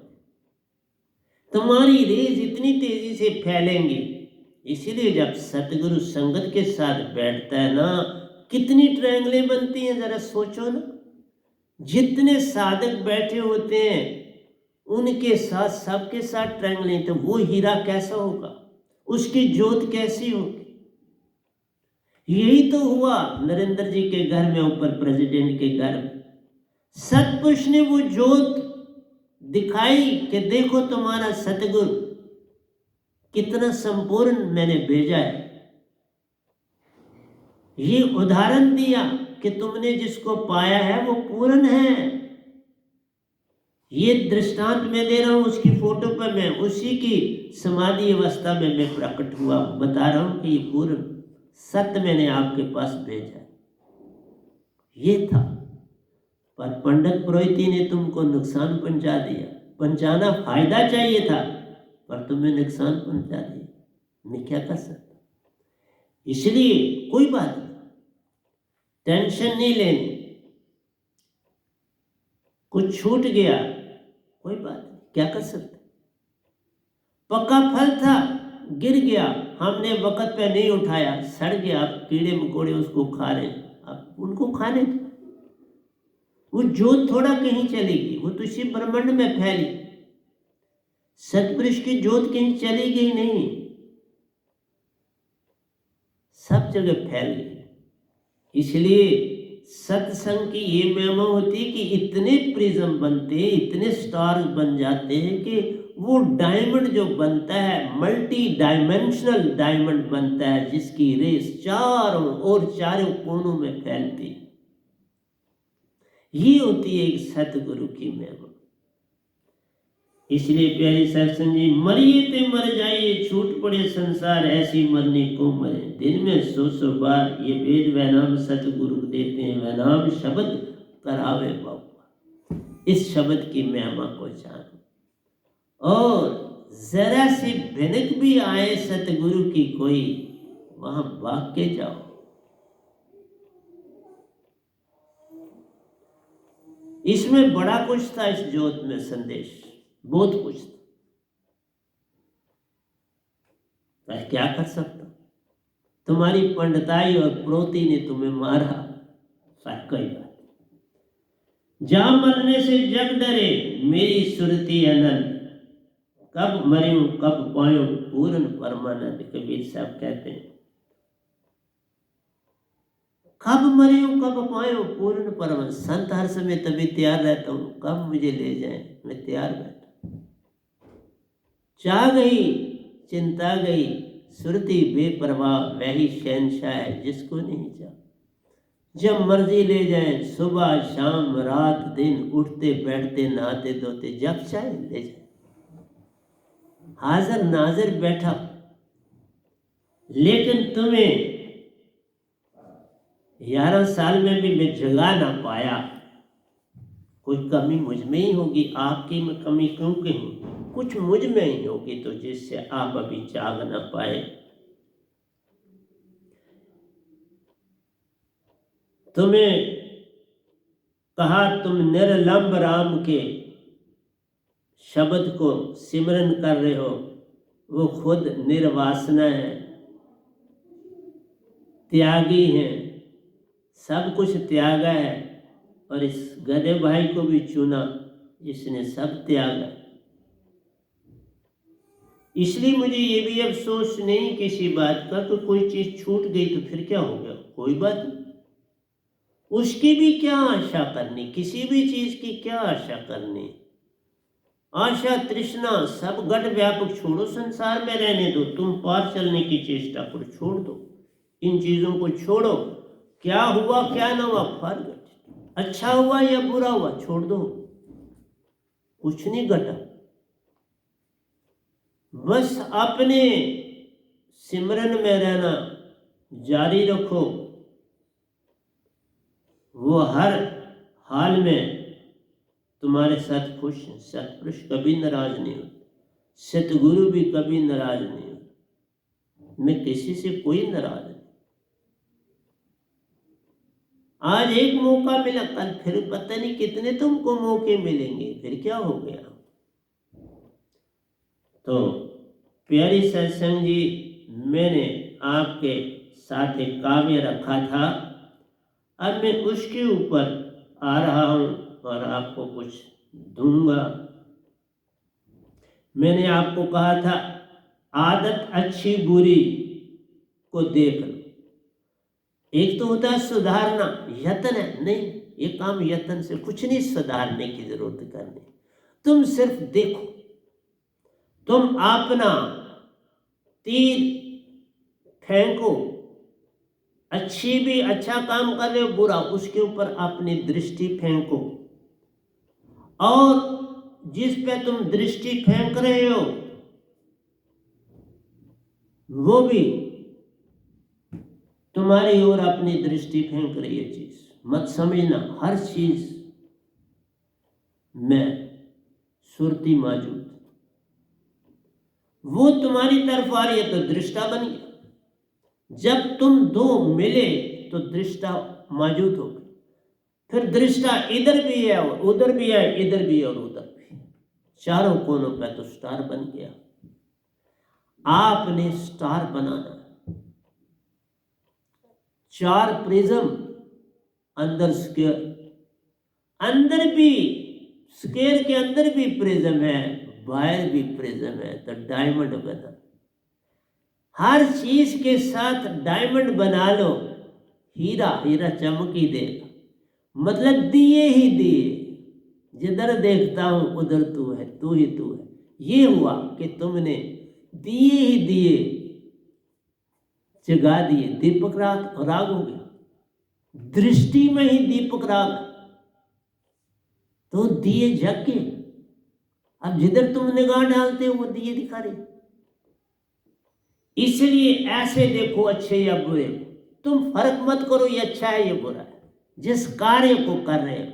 तुम्हारी रेज इतनी तेजी से फैलेंगी। इसीलिए जब सतगुरु संगत के साथ बैठता है ना, कितनी ट्रायंगलें बनती हैं, जरा सोचो ना। जितने साधक बैठे होते हैं उनके साथ, सबके साथ ट्रायंगलें, तो वो हीरा कैसा होगा, उसकी ज्योत कैसी होगी। यही तो हुआ नरेंद्र जी के घर में, ऊपर प्रेसिडेंट के घर में। सतपुरुष ने वो ज्योत दिखाई कि देखो तुम्हारा सतगुरु कितना संपूर्ण मैंने भेजा है। ये उदाहरण दिया कि तुमने जिसको पाया है वो पूर्ण है। ये दृष्टांत मैं दे रहा हूं, उसकी फोटो पर मैं उसी की समाधि अवस्था में मैं प्रकट हुआ, बता रहा हूं कि ये पूर्ण सत्य मैंने आपके पास भेजा। ये था, पर पंडित पुरोहिती ने तुमको नुकसान पहुंचा दिया। पहुंचाना फायदा चाहिए था, पर तुम्हें नुकसान पहुंचा दिया। मैं क्या कर सकता। इसलिए कोई बात नहीं, टेंशन नहीं लेनी। कुछ छूट गया कोई बात नहीं, क्या कर सकते। पक्का फल था, गिर गया, हमने वक्त पे नहीं उठाया, सड़ गया, अब कीड़े मकोड़े उसको खा रहे, अब उनको खाने। वो जोत थोड़ा कहीं चलेगी, वो तो इसी ब्रह्मांड में फैली। सतपुरुष की ज्योत कहीं चली गई नहीं, सब जगह फैल गई। इसलिए सत्संग की ये महिमा होती है कि इतने प्रिज्म बनते हैं, इतने स्टार बन जाते हैं कि वो डायमंड जो बनता है, मल्टी डायमेंशनल डायमंड बनता है, जिसकी रेस चारों और चारों कोनों में फैलती है। ये होती है एक सतगुरु की महिमा। इसलिए प्यारे सत्संग जी, मरिए ते मर जाइए, छूट पड़े संसार ऐसी मरने को मरे। दिन में 100 बार ये वेद व नाम सतगुरु देते हैं, वह नाम शब्द करावे बाबा। इस शब्द की महिमा को जानो, और जरा सी भनक भी आए सतगुरु की कोई, वहां भाग के जाओ। इसमें बड़ा कुछ था, इस ज्योत में संदेश बहुत कुछ था। मैं क्या कर सकता, तुम्हारी पंडिताई और प्रोती ने तुम्हें मारा, कोई बात। जा मरने से जग डरे, मेरी सुरती अनंत, कब मरूं कब पाऊं पूर्ण परमानंद। कबीर साहब कहते हैं, कब मरूं कब पाऊं पूर्ण परमानंद। संत हर समय तभी तैयार रहता हूं, कब मुझे ले जाए, मैं तैयार बैठा। चाह गई चिंता गई, सुरती बेपरवाह, वही शहनशाह है जिसको नहीं चाह। जब मर्जी ले जाए, सुबह शाम रात दिन, उठते बैठते नहाते धोते, जब चाहे ले जाए। हाजिर नाजिर बैठा। लेकिन तुम्हें 11 साल में भी मैं जगा ना पाया, कोई कमी मुझ में ही होगी। आपकी में कमी क्यों कहूं, कुछ मुझ में ही होगी, तो जिससे आप अभी जाग ना पाए। तुम्हें कहा तुम निरलंब राम के शब्द को सिमरन कर रहे हो, वो खुद निर्वासना है, त्यागी है, सब कुछ त्यागा है। और इस गधे भाई को भी चुना जिसने सब त्यागा। इसलिए मुझे ये भी अफसोस नहीं किसी बात का, तो कोई चीज छूट गई तो फिर क्या हो गया, कोई बात नहीं। उसकी भी क्या आशा करनी, किसी भी चीज की क्या आशा करनी। आशा तृष्णा सब गढ़ व्यापक छोड़ो, संसार में रहने दो। तुम पार चलने की चेष्टा करो, छोड़ दो इन चीजों को, छोड़ो। क्या हुआ क्या ना हुआ फर्क, अच्छा हुआ या बुरा हुआ, छोड़ दो, कुछ नहीं घटा। बस अपने सिमरन में रहना जारी रखो, वो हर हाल में तुम्हारे साथ खुश हैं। सतपुरुष कभी नाराज नहीं होते, सतगुरु भी कभी नाराज नहीं होते। मैं किसी से कोई नाराज नहीं। आज एक मौका मिला, कल फिर पता नहीं कितने तुमको मौके मिलेंगे, फिर क्या हो गया। तो प्यारी सत्संग जी, मैंने आपके साथ एक काव्य रखा था, अब मैं उसके ऊपर आ रहा हूं और आपको कुछ दूंगा। मैंने आपको कहा था, आदत अच्छी बुरी को देख लो। एक तो होता है सुधारना, यत्न है, नहीं ये काम यत्न से कुछ नहीं सुधारने की जरूरत करनी। तुम सिर्फ देखो, तुम अपना तीर फेंको, अच्छी भी अच्छा काम कर रहे हो, बुरा उसके ऊपर अपनी दृष्टि फेंको, और जिस पे तुम दृष्टि फेंक रहे हो वो भी तुम्हारी ओर अपनी दृष्टि फेंक रही है। चीज मत समझना, हर चीज में सुरती मौजूद, वो तुम्हारी तरफ आ रही है तो दृष्टा बन गया। जब तुम दो मिले तो दृष्टा मौजूद हो गई, फिर दृष्टा इधर भी है और उधर भी है, इधर भी है और उधर भी, चारों कोनों पे तो स्टार बन गया। आपने स्टार बनाना, 4 प्रिज्म, अंदर स्क्वायर, अंदर भी स्क्वायर के अंदर भी प्रिज्म है, बाहर भी प्रिज्म है तो डायमंड बना। हर चीज के साथ डायमंड बना लो, हीरा हीरा चमक ही देगा। मतलब दिए ही दिए, जिधर देखता हूं उधर तू है, तू ही तू है। ये हुआ कि तुमने दिए ही दिए जगा दिए, दीपक राग हो गया। दृष्टि में ही दीपक राग, तो दिए जग के। अब जिधर तुम निगाह डालते हो वो दिए दिखा रहे। इसलिए ऐसे देखो अच्छे या बुरे, तुम फर्क मत करो ये अच्छा है ये बुरा है। जिस कार्य को कर रहे हो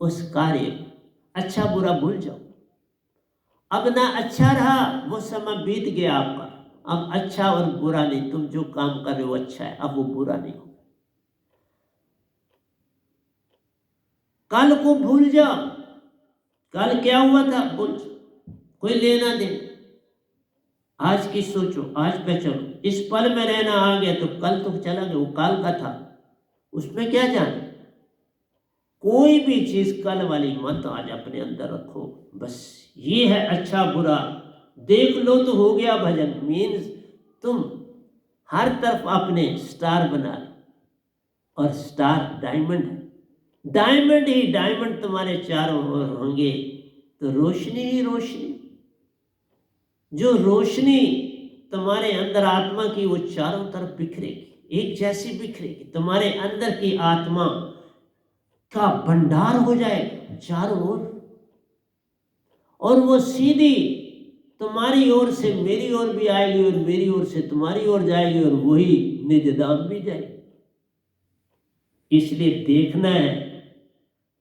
उस कार्य को अच्छा बुरा भूल जाओ। अब ना अच्छा रहा, वो समय बीत गया आपका। अब अच्छा और बुरा नहीं, तुम जो काम कर रहे हो अच्छा है, अब वो बुरा नहीं हो। कल को भूल जाओ, कल क्या हुआ था भूल जाओ, कोई लेना दे। आज की सोचो, आज पे चलो। इस पल में रहना आ गया तो कल तो चला गया, वो कल का था, उसमें क्या जाने। कोई भी चीज कल वाली मत आज अपने अंदर रखो। बस ये है अच्छा बुरा देख लो तो हो गया भजन। मीन्स तुम हर तरफ अपने स्टार बना लो, और स्टार डायमंड है। डायमंड ही डायमंड तुम्हारे चारों ओर होंगे तो रोशनी ही रोशनी। जो रोशनी तुम्हारे अंदर आत्मा की वो चारों तरफ बिखरेगी, एक जैसी बिखरेगी। तुम्हारे अंदर की आत्मा का भंडार हो जाएगा चारों ओर, और वो सीधी तुम्हारी ओर से मेरी ओर भी आएगी, और मेरी ओर से तुम्हारी ओर जाएगी, और वही निजधाम भी जाएगी। इसलिए देखना है,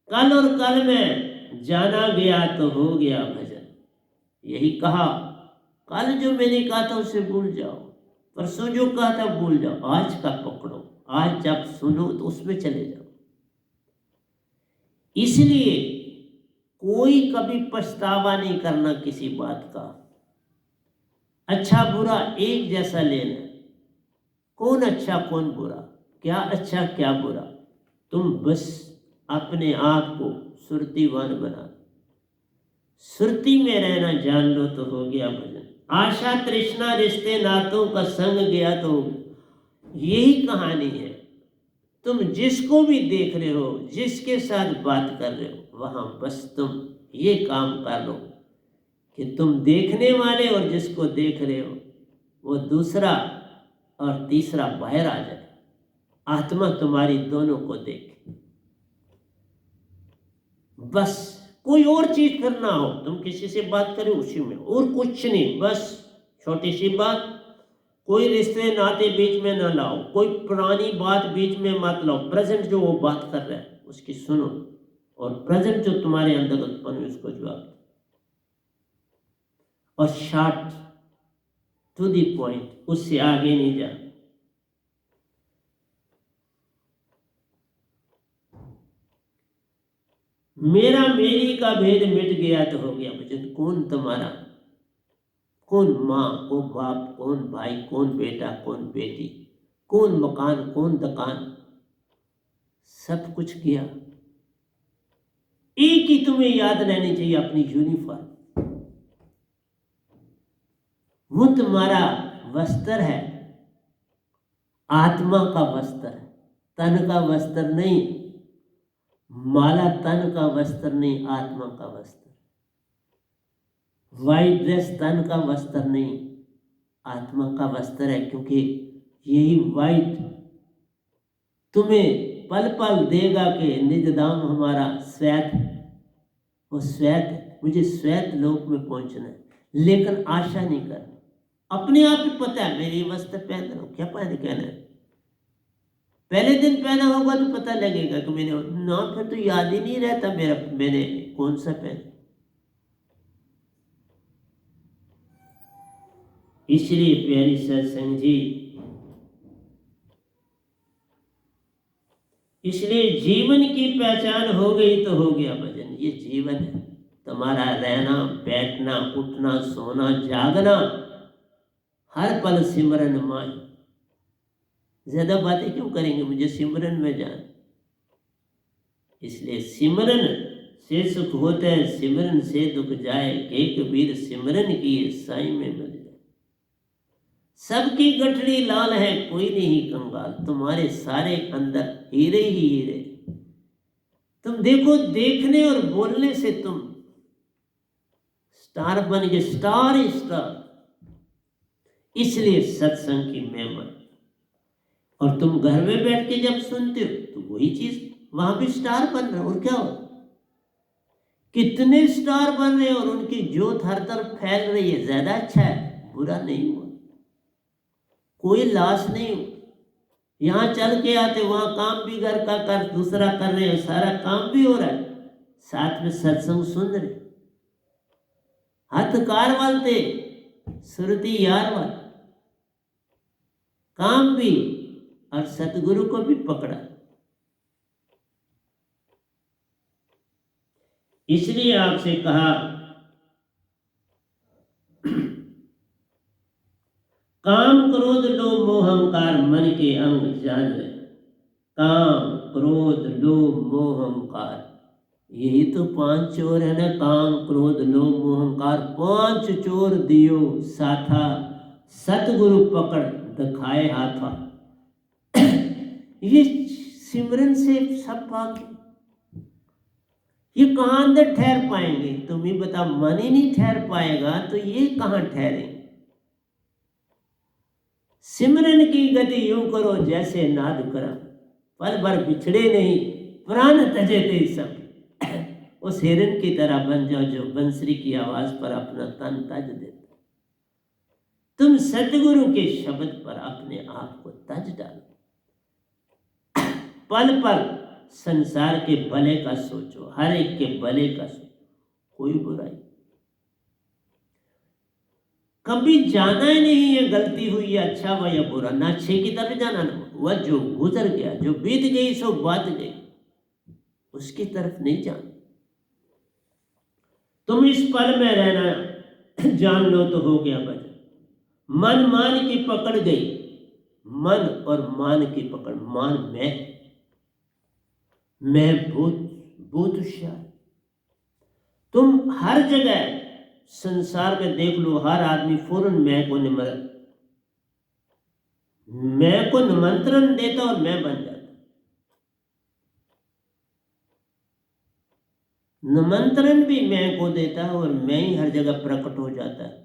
कल और कल में जाना गया तो हो गया भजन। यही कहा, कल जो मैंने कहा था उसे भूल जाओ, परसों जो कहा था भूल जाओ, आज का पकड़ो। आज जब सुनो तो उसमें चले जाओ। इसलिए कोई कभी पछतावा नहीं करना किसी बात का। अच्छा बुरा एक जैसा लेना, कौन अच्छा कौन बुरा, क्या अच्छा क्या बुरा। तुम बस अपने आप को सुरतिवान बना, सुरती में रहना जान लो तो हो गया भजन। आशा तृष्णा रिश्ते नातों का संग गया तो हो गया। यही कहानी है। तुम जिसको भी देख रहे हो, जिसके साथ बात कर रहे हो, वहां बस तुम ये काम कर लो कि तुम देखने वाले और जिसको देख रहे हो वो दूसरा और तीसरा बाहर आ जाए। आत्मा तुम्हारी दोनों को देखे। बस कोई और चीज फिर ना हो, तुम किसी से बात करो उसी में, और कुछ नहीं। बस छोटी सी बात, कोई रिश्ते नाते बीच में ना लाओ, कोई पुरानी बात बीच में मत लाओ। प्रेजेंट जो वो बात कर रहा है उसकी सुनो, और प्रेजेंट जो तुम्हारे अंदर उत्पन्न है उसको जवाब दो, और शॉर्ट टू द पॉइंट, उससे आगे नहीं जा। मेरा मेरी का भेद मिट गया तो हो गया भजन। कौन तुम्हारा, कौन माँ, कौन बाप, कौन भाई, कौन बेटा, कौन बेटी, कौन मकान, कौन दुकान, सब कुछ किया। एक ही तुम्हें याद रहनी चाहिए, अपनी यूनिफॉर्म। वो तुम्हारा वस्त्र है, आत्मा का वस्त्र है, तन का वस्त्र नहीं। माला तन का वस्त्र नहीं, आत्मा का वस्त्र। वाइट ड्रेस तन का वस्त्र नहीं, आत्मा का वस्त्र है। क्योंकि यही वाइट तुम्हें पल पल देगा कि निजधाम हमारा श्वेत है। वो श्वेत है, मुझे श्वेत लोक में पहुंचना है, लेकिन आशा नहीं करना। अपने आप ही पता है मेरी वस्त्र पहन रहा हूं, क्या पहन कहना है। पहले दिन पहना होगा तो पता लगेगा कि मैंने ना, फिर तो याद ही नहीं रहता मेरा मैंने कौन सा पहना। इसलिए प्यारी सत्संग जी, इसलिए जीवन की पहचान हो गई तो हो गया भजन। ये जीवन है तुम्हारा, रहना बैठना उठना सोना जागना, हर पल सिमरन माई। ज्यादा बातें क्यों करेंगे, मुझे सिमरन में जान। इसलिए सिमरन से सुख होते सिमरन से दुख जाए, के कबीर सिमरन किए साईं में मिल जाए। सबकी गठरी लाल है कोई नहीं कंगाल, तुम्हारे सारे अंदर हीरे ही हीरे। तुम देखो, देखने और बोलने से तुम स्टार बन गए, स्टार ही स्टार। इसलिए सत्संग की महिमा। और तुम घर में बैठ के जब सुनते हो तो वही चीज वहां भी स्टार बन रहा, और क्या हो, कितने स्टार बन रहे हैं और उनकी ज्योत हर तरफ फैल रही है। ज्यादा अच्छा है, बुरा नहीं हुआ, कोई लॉस नहीं हुआ। यहां चल के आते, वहां काम भी घर का कर दूसरा कर रहे हैं, सारा काम भी हो रहा है, साथ में सत्संग सुन रहे, हथकार वालते सुरती यार वाल, काम भी और सतगुरु को भी पकड़ा। इसलिए आपसे कहा, काम क्रोध लोभ मोह अहंकार मन के अंग जान ले। काम क्रोध लोभ मोह अहंकार, यही तो 5 चोर है ना। काम क्रोध लोभ मोह अहंकार 5 चोर दियो साथा, सतगुरु पकड़ दिखाए हाथा। ये सिमरन से सब भाग, ये कहां अंदर ठहर पाएंगे? तुम ही बता, मन ही नहीं ठहर पाएगा तो ये कहां ठहरेंगे? सिमरन की गति यूं करो जैसे नाद करा, पल भर बिछड़े नहीं प्राण तजे ते सब। उस हिरन की तरह बन जाओ जो बंसरी की आवाज पर अपना तन तज देता। तुम सतगुरु के शब्द पर अपने आप को तज डालो। पल पल संसार के भले का सोचो, हर एक के भले का सोचो, कोई बुराई। कभी जाना ही नहीं है गलती हुई है अच्छा हुआ या बुरा, ना अच्छे की तरफ जाना, ना वह जो गुजर गया, जो बीत गई सो बात गई, उसकी तरफ नहीं जाना। तुम इस पल में रहना जान लो तो हो गया भजन। मन मान की पकड़ गई, मन और मान की पकड़, मान मैं बहुत होशियार। तुम हर जगह संसार में देख लो, हर आदमी फौरन मैं को निमंत्रण देता और मैं बन जाता। निमंत्रण भी मैं को देता है और मैं ही हर जगह प्रकट हो जाता है।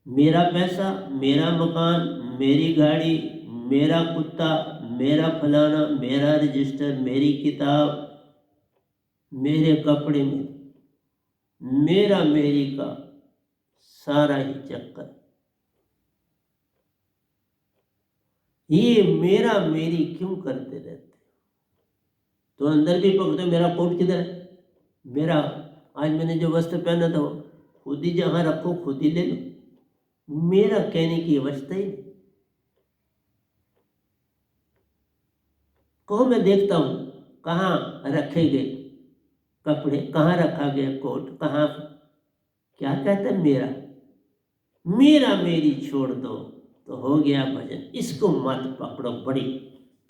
मेरा पैसा, मेरा मकान, मेरी गाड़ी, मेरा कुत्ता, मेरा फलाना, मेरा रजिस्टर, मेरी किताब, मेरे कपड़े में मेरा मेरी का सारा ही चक्कर। ये मेरा मेरी क्यों करते रहते? तो अंदर भी पकड़ते, मेरा कोट किधर है, मेरा आज मैंने जो वस्त्र पहना था खुद ही जहां रखो खुद ही ले लो, मेरा कहने की अवस्था ही नहीं। कहो मैं देखता हूं कहाँ रखे गए कपड़े, कहाँ रखा गया कोट, कहाँ, क्या कहता है मेरा मेरा मेरी छोड़ दो तो हो गया भजन। इसको मत पकड़ो, बड़ी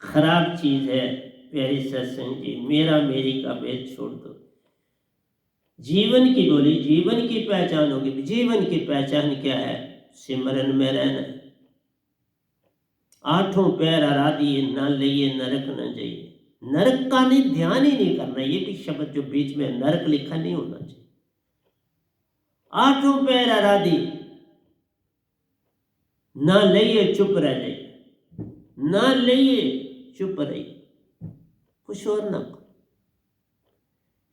खराब चीज है प्यारी सत्संग जी। मेरा मेरी का भेद छोड़ दो। जीवन की बोली, जीवन की पहचान होगी। जीवन की पहचान क्या है? सिमरन में रहना। 8 पैर आराधिए ना लइए नरक न जाइए। नरक का नहीं, ध्यान ही नहीं करना। ये भी शब्द जो बीच में नरक लिखा नहीं होना चाहिए। 8 पैर आराधी ना लइए चुप रह जाइए, ना लइए चुप रहिए, कुछ और ना करो।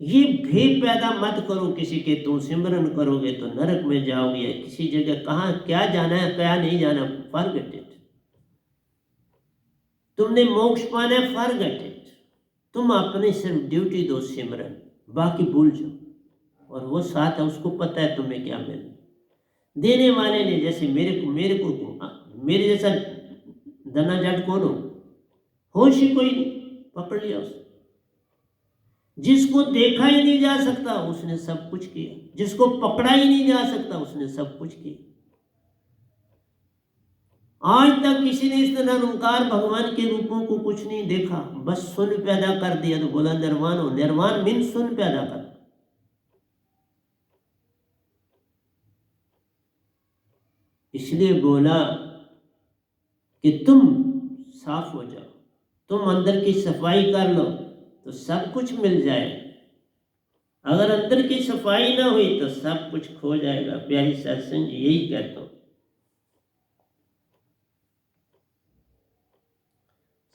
ये भेद पैदा मत करो किसी के, तुम सिमरन करोगे तो नरक में जाओगे या किसी जगह, कहाँ क्या जाना है क्या नहीं जाना, फॉरगेट इट। तुमने मोक्ष पाना है, फॉरगेट इट। तुम अपनी सिर्फ ड्यूटी दो सिमरन, बाकी भूल जाओ। और वो साथ है, उसको पता है तुम्हें क्या मिलना। देने वाले ने, जैसे मेरे जैसा दना जट कौन हो? होश ही कोई नहीं, पकड़ लिया उसने। जिसको देखा ही नहीं जा सकता उसने सब कुछ किया, जिसको पकड़ा ही नहीं जा सकता उसने सब कुछ किया। आज तक किसी ने इस तरह निरंकार भगवान के रूपों को कुछ नहीं देखा, बस सुन पैदा कर दिया तो बोला निर्वाण हो। निर्वाण मीन सुन पैदा कर। इसलिए बोला कि तुम साफ हो जाओ, तुम अंदर की सफाई कर लो तो सब कुछ मिल जाए। अगर अंदर की सफाई ना हुई तो सब कुछ खो जाएगा। प्यारी सत्संग यही कहता हूं।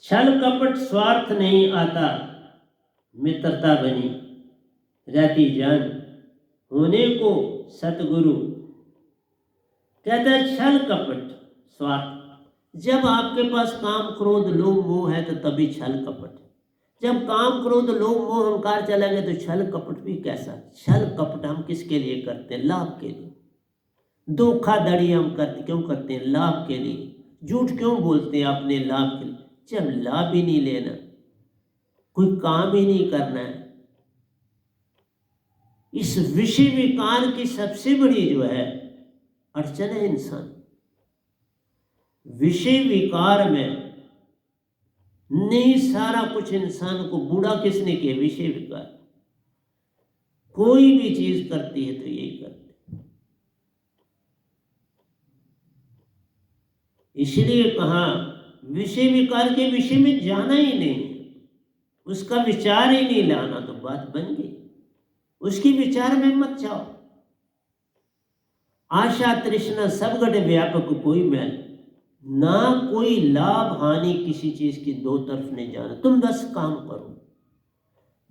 छल कपट स्वार्थ नहीं आता, मित्रता बनी रहती जान, होने को सतगुरु। कहता है छल कपट स्वार्थ, जब आपके पास काम क्रोध लोभ मोह है तो तभी छल कपट। जब काम क्रोध लोभ मोह अहंकार चला गया तो छल कपट भी कैसा। छल कपट हम किसके लिए करते हैं? लाभ के लिए। धोखाधड़ी हम क्यों करते हैं? लाभ के लिए। झूठ क्यों बोलते हैं? अपने लाभ के लिए। जब लाभ ही नहीं लेना, कोई काम ही नहीं करना है। इस विषय विकार की सबसे बड़ी जो है अड़चन है इंसान। विषय विकार में नहीं सारा कुछ इंसान को बूढ़ा किसने किया? विषय विकार। कोई भी चीज करती है तो यही करती। इसलिए कहा विषय विकार के विषय में जाना ही नहीं, उसका विचार ही नहीं लाना तो बात बन गई। उसकी विचार में मत जाओ। आशा तृष्णा सब गढ़ व्यापक कोई मैल, ना कोई लाभ हानि किसी चीज की दो तरफ नहीं जाना। तुम बस काम करो,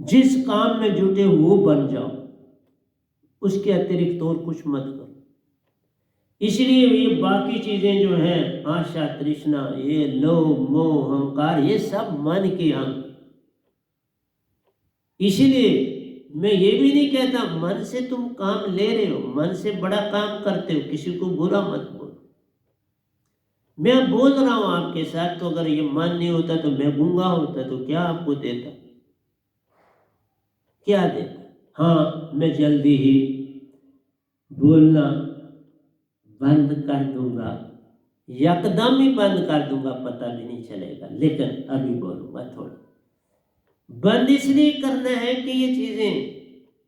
जिस काम में जुटे वो बन जाओ, उसके अतिरिक्त और कुछ मत करो। इसलिए ये बाकी चीजें जो हैं आशा तृष्णा, ये लोभ मोह अहंकार, ये सब मन के अंग। इसलिए मैं ये भी नहीं कहता मन से तुम काम ले रहे हो, मन से बड़ा काम करते हो, किसी को बुरा मत बोलो। मैं बोल रहा हूं आपके साथ, तो अगर ये मन नहीं होता तो मैं गूंगा होता तो क्या आपको देता? क्या देता? हाँ, मैं जल्दी ही बोलना बंद कर दूंगा, यकदम ही बंद कर दूंगा, पता भी नहीं चलेगा, लेकिन अभी बोलूंगा थोड़ा। बंद इसलिए करना है कि ये चीजें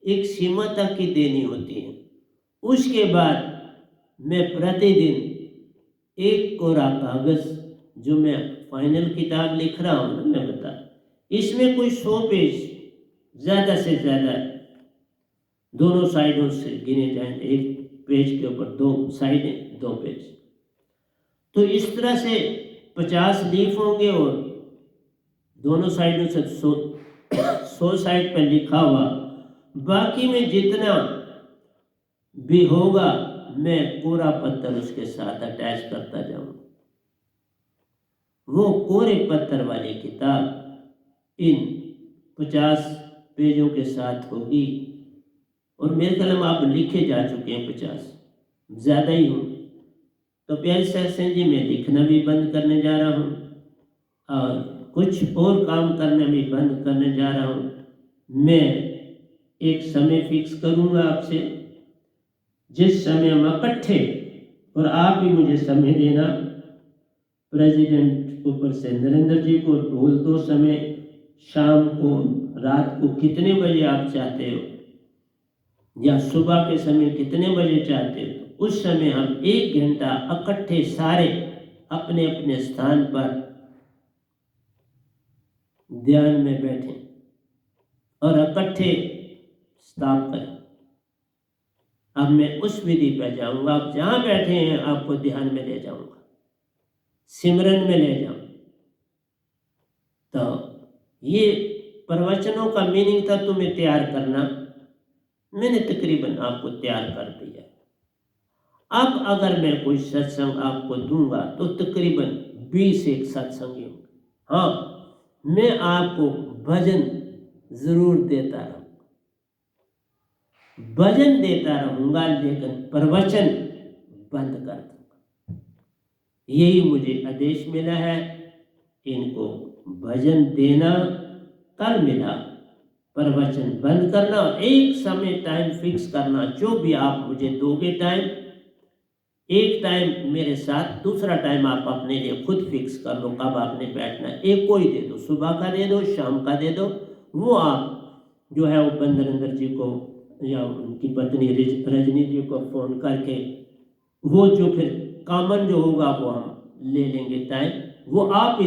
एक सीमा तक की देनी होती हैं। उसके बाद मैं प्रतिदिन एक कोरा कागज, जो मैं फाइनल किताब लिख रहा हूं ना, मैं बता, इसमें कोई 100 पेज ज्यादा से ज्यादा दोनों साइडों से गिने जाएं, एक पेज के ऊपर 2 साइडें 2 पेज, तो इस तरह से 50 लीफ होंगे और दोनों साइडों से 100 साइड पर लिखा हुआ। बाकी में जितना भी होगा मैं कोरा पत्थर उसके साथ अटैच करता जाऊंगा। वो कोरे पत्थर वाली किताब इन 50 पेजों के साथ होगी। और मेरे कलम आप लिखे जा चुके हैं 50, ज्यादा ही होंगे। तो प्यारे सत्संग जी, मैं लिखना भी बंद करने जा रहा हूँ और कुछ और काम करना भी बंद करने जा रहा हूँ। मैं एक समय फिक्स करूँगा आपसे, जिस समय हम इकट्ठे, और आप भी मुझे समय देना, प्रेसिडेंट ऊपर से नरेंद्र जी को बोल दो समय, शाम को रात को कितने बजे आप चाहते हो या सुबह के समय कितने बजे चाहते हो, तो उस समय हम 1 घंटा इकट्ठे सारे अपने अपने स्थान पर ध्यान में बैठें और इकट्ठे स्टॉप करें। अब मैं उस विधि पर जाऊंगा, आप जहां बैठे हैं आपको ध्यान में ले जाऊंगा, सिमरन में ले जाऊंगा। तो ये प्रवचनों का मीनिंग था तुम्हें तैयार करना, मैंने तकरीबन आपको तैयार कर दिया। अब अगर मैं कोई सत्संग आपको दूंगा तो तकरीबन 20 एक सत्संग होंगे। हाँ, मैं आपको भजन जरूर देता रहूंगा, भजन देता रहूंगा, लेकिन प्रवचन बंद कर दूंगा। यही मुझे आदेश मिला है। इनको भजन देना कल मिला, प्रवचन बंद करना और एक समय टाइम फिक्स करना। जो भी आप मुझे दोगे टाइम, एक टाइम मेरे साथ, दूसरा टाइम आप अपने लिए खुद फिक्स कर लो कब आपने बैठना है। एक कोई दे दो, सुबह का दे दो, शाम का दे दो। वो आप जो है वो नरेंद्र जी को या उनकी पत्नी रजनी जी को फोन करके वो जो फिर कॉमन जो होगा वो हम ले लेंगे टाइम, वो आप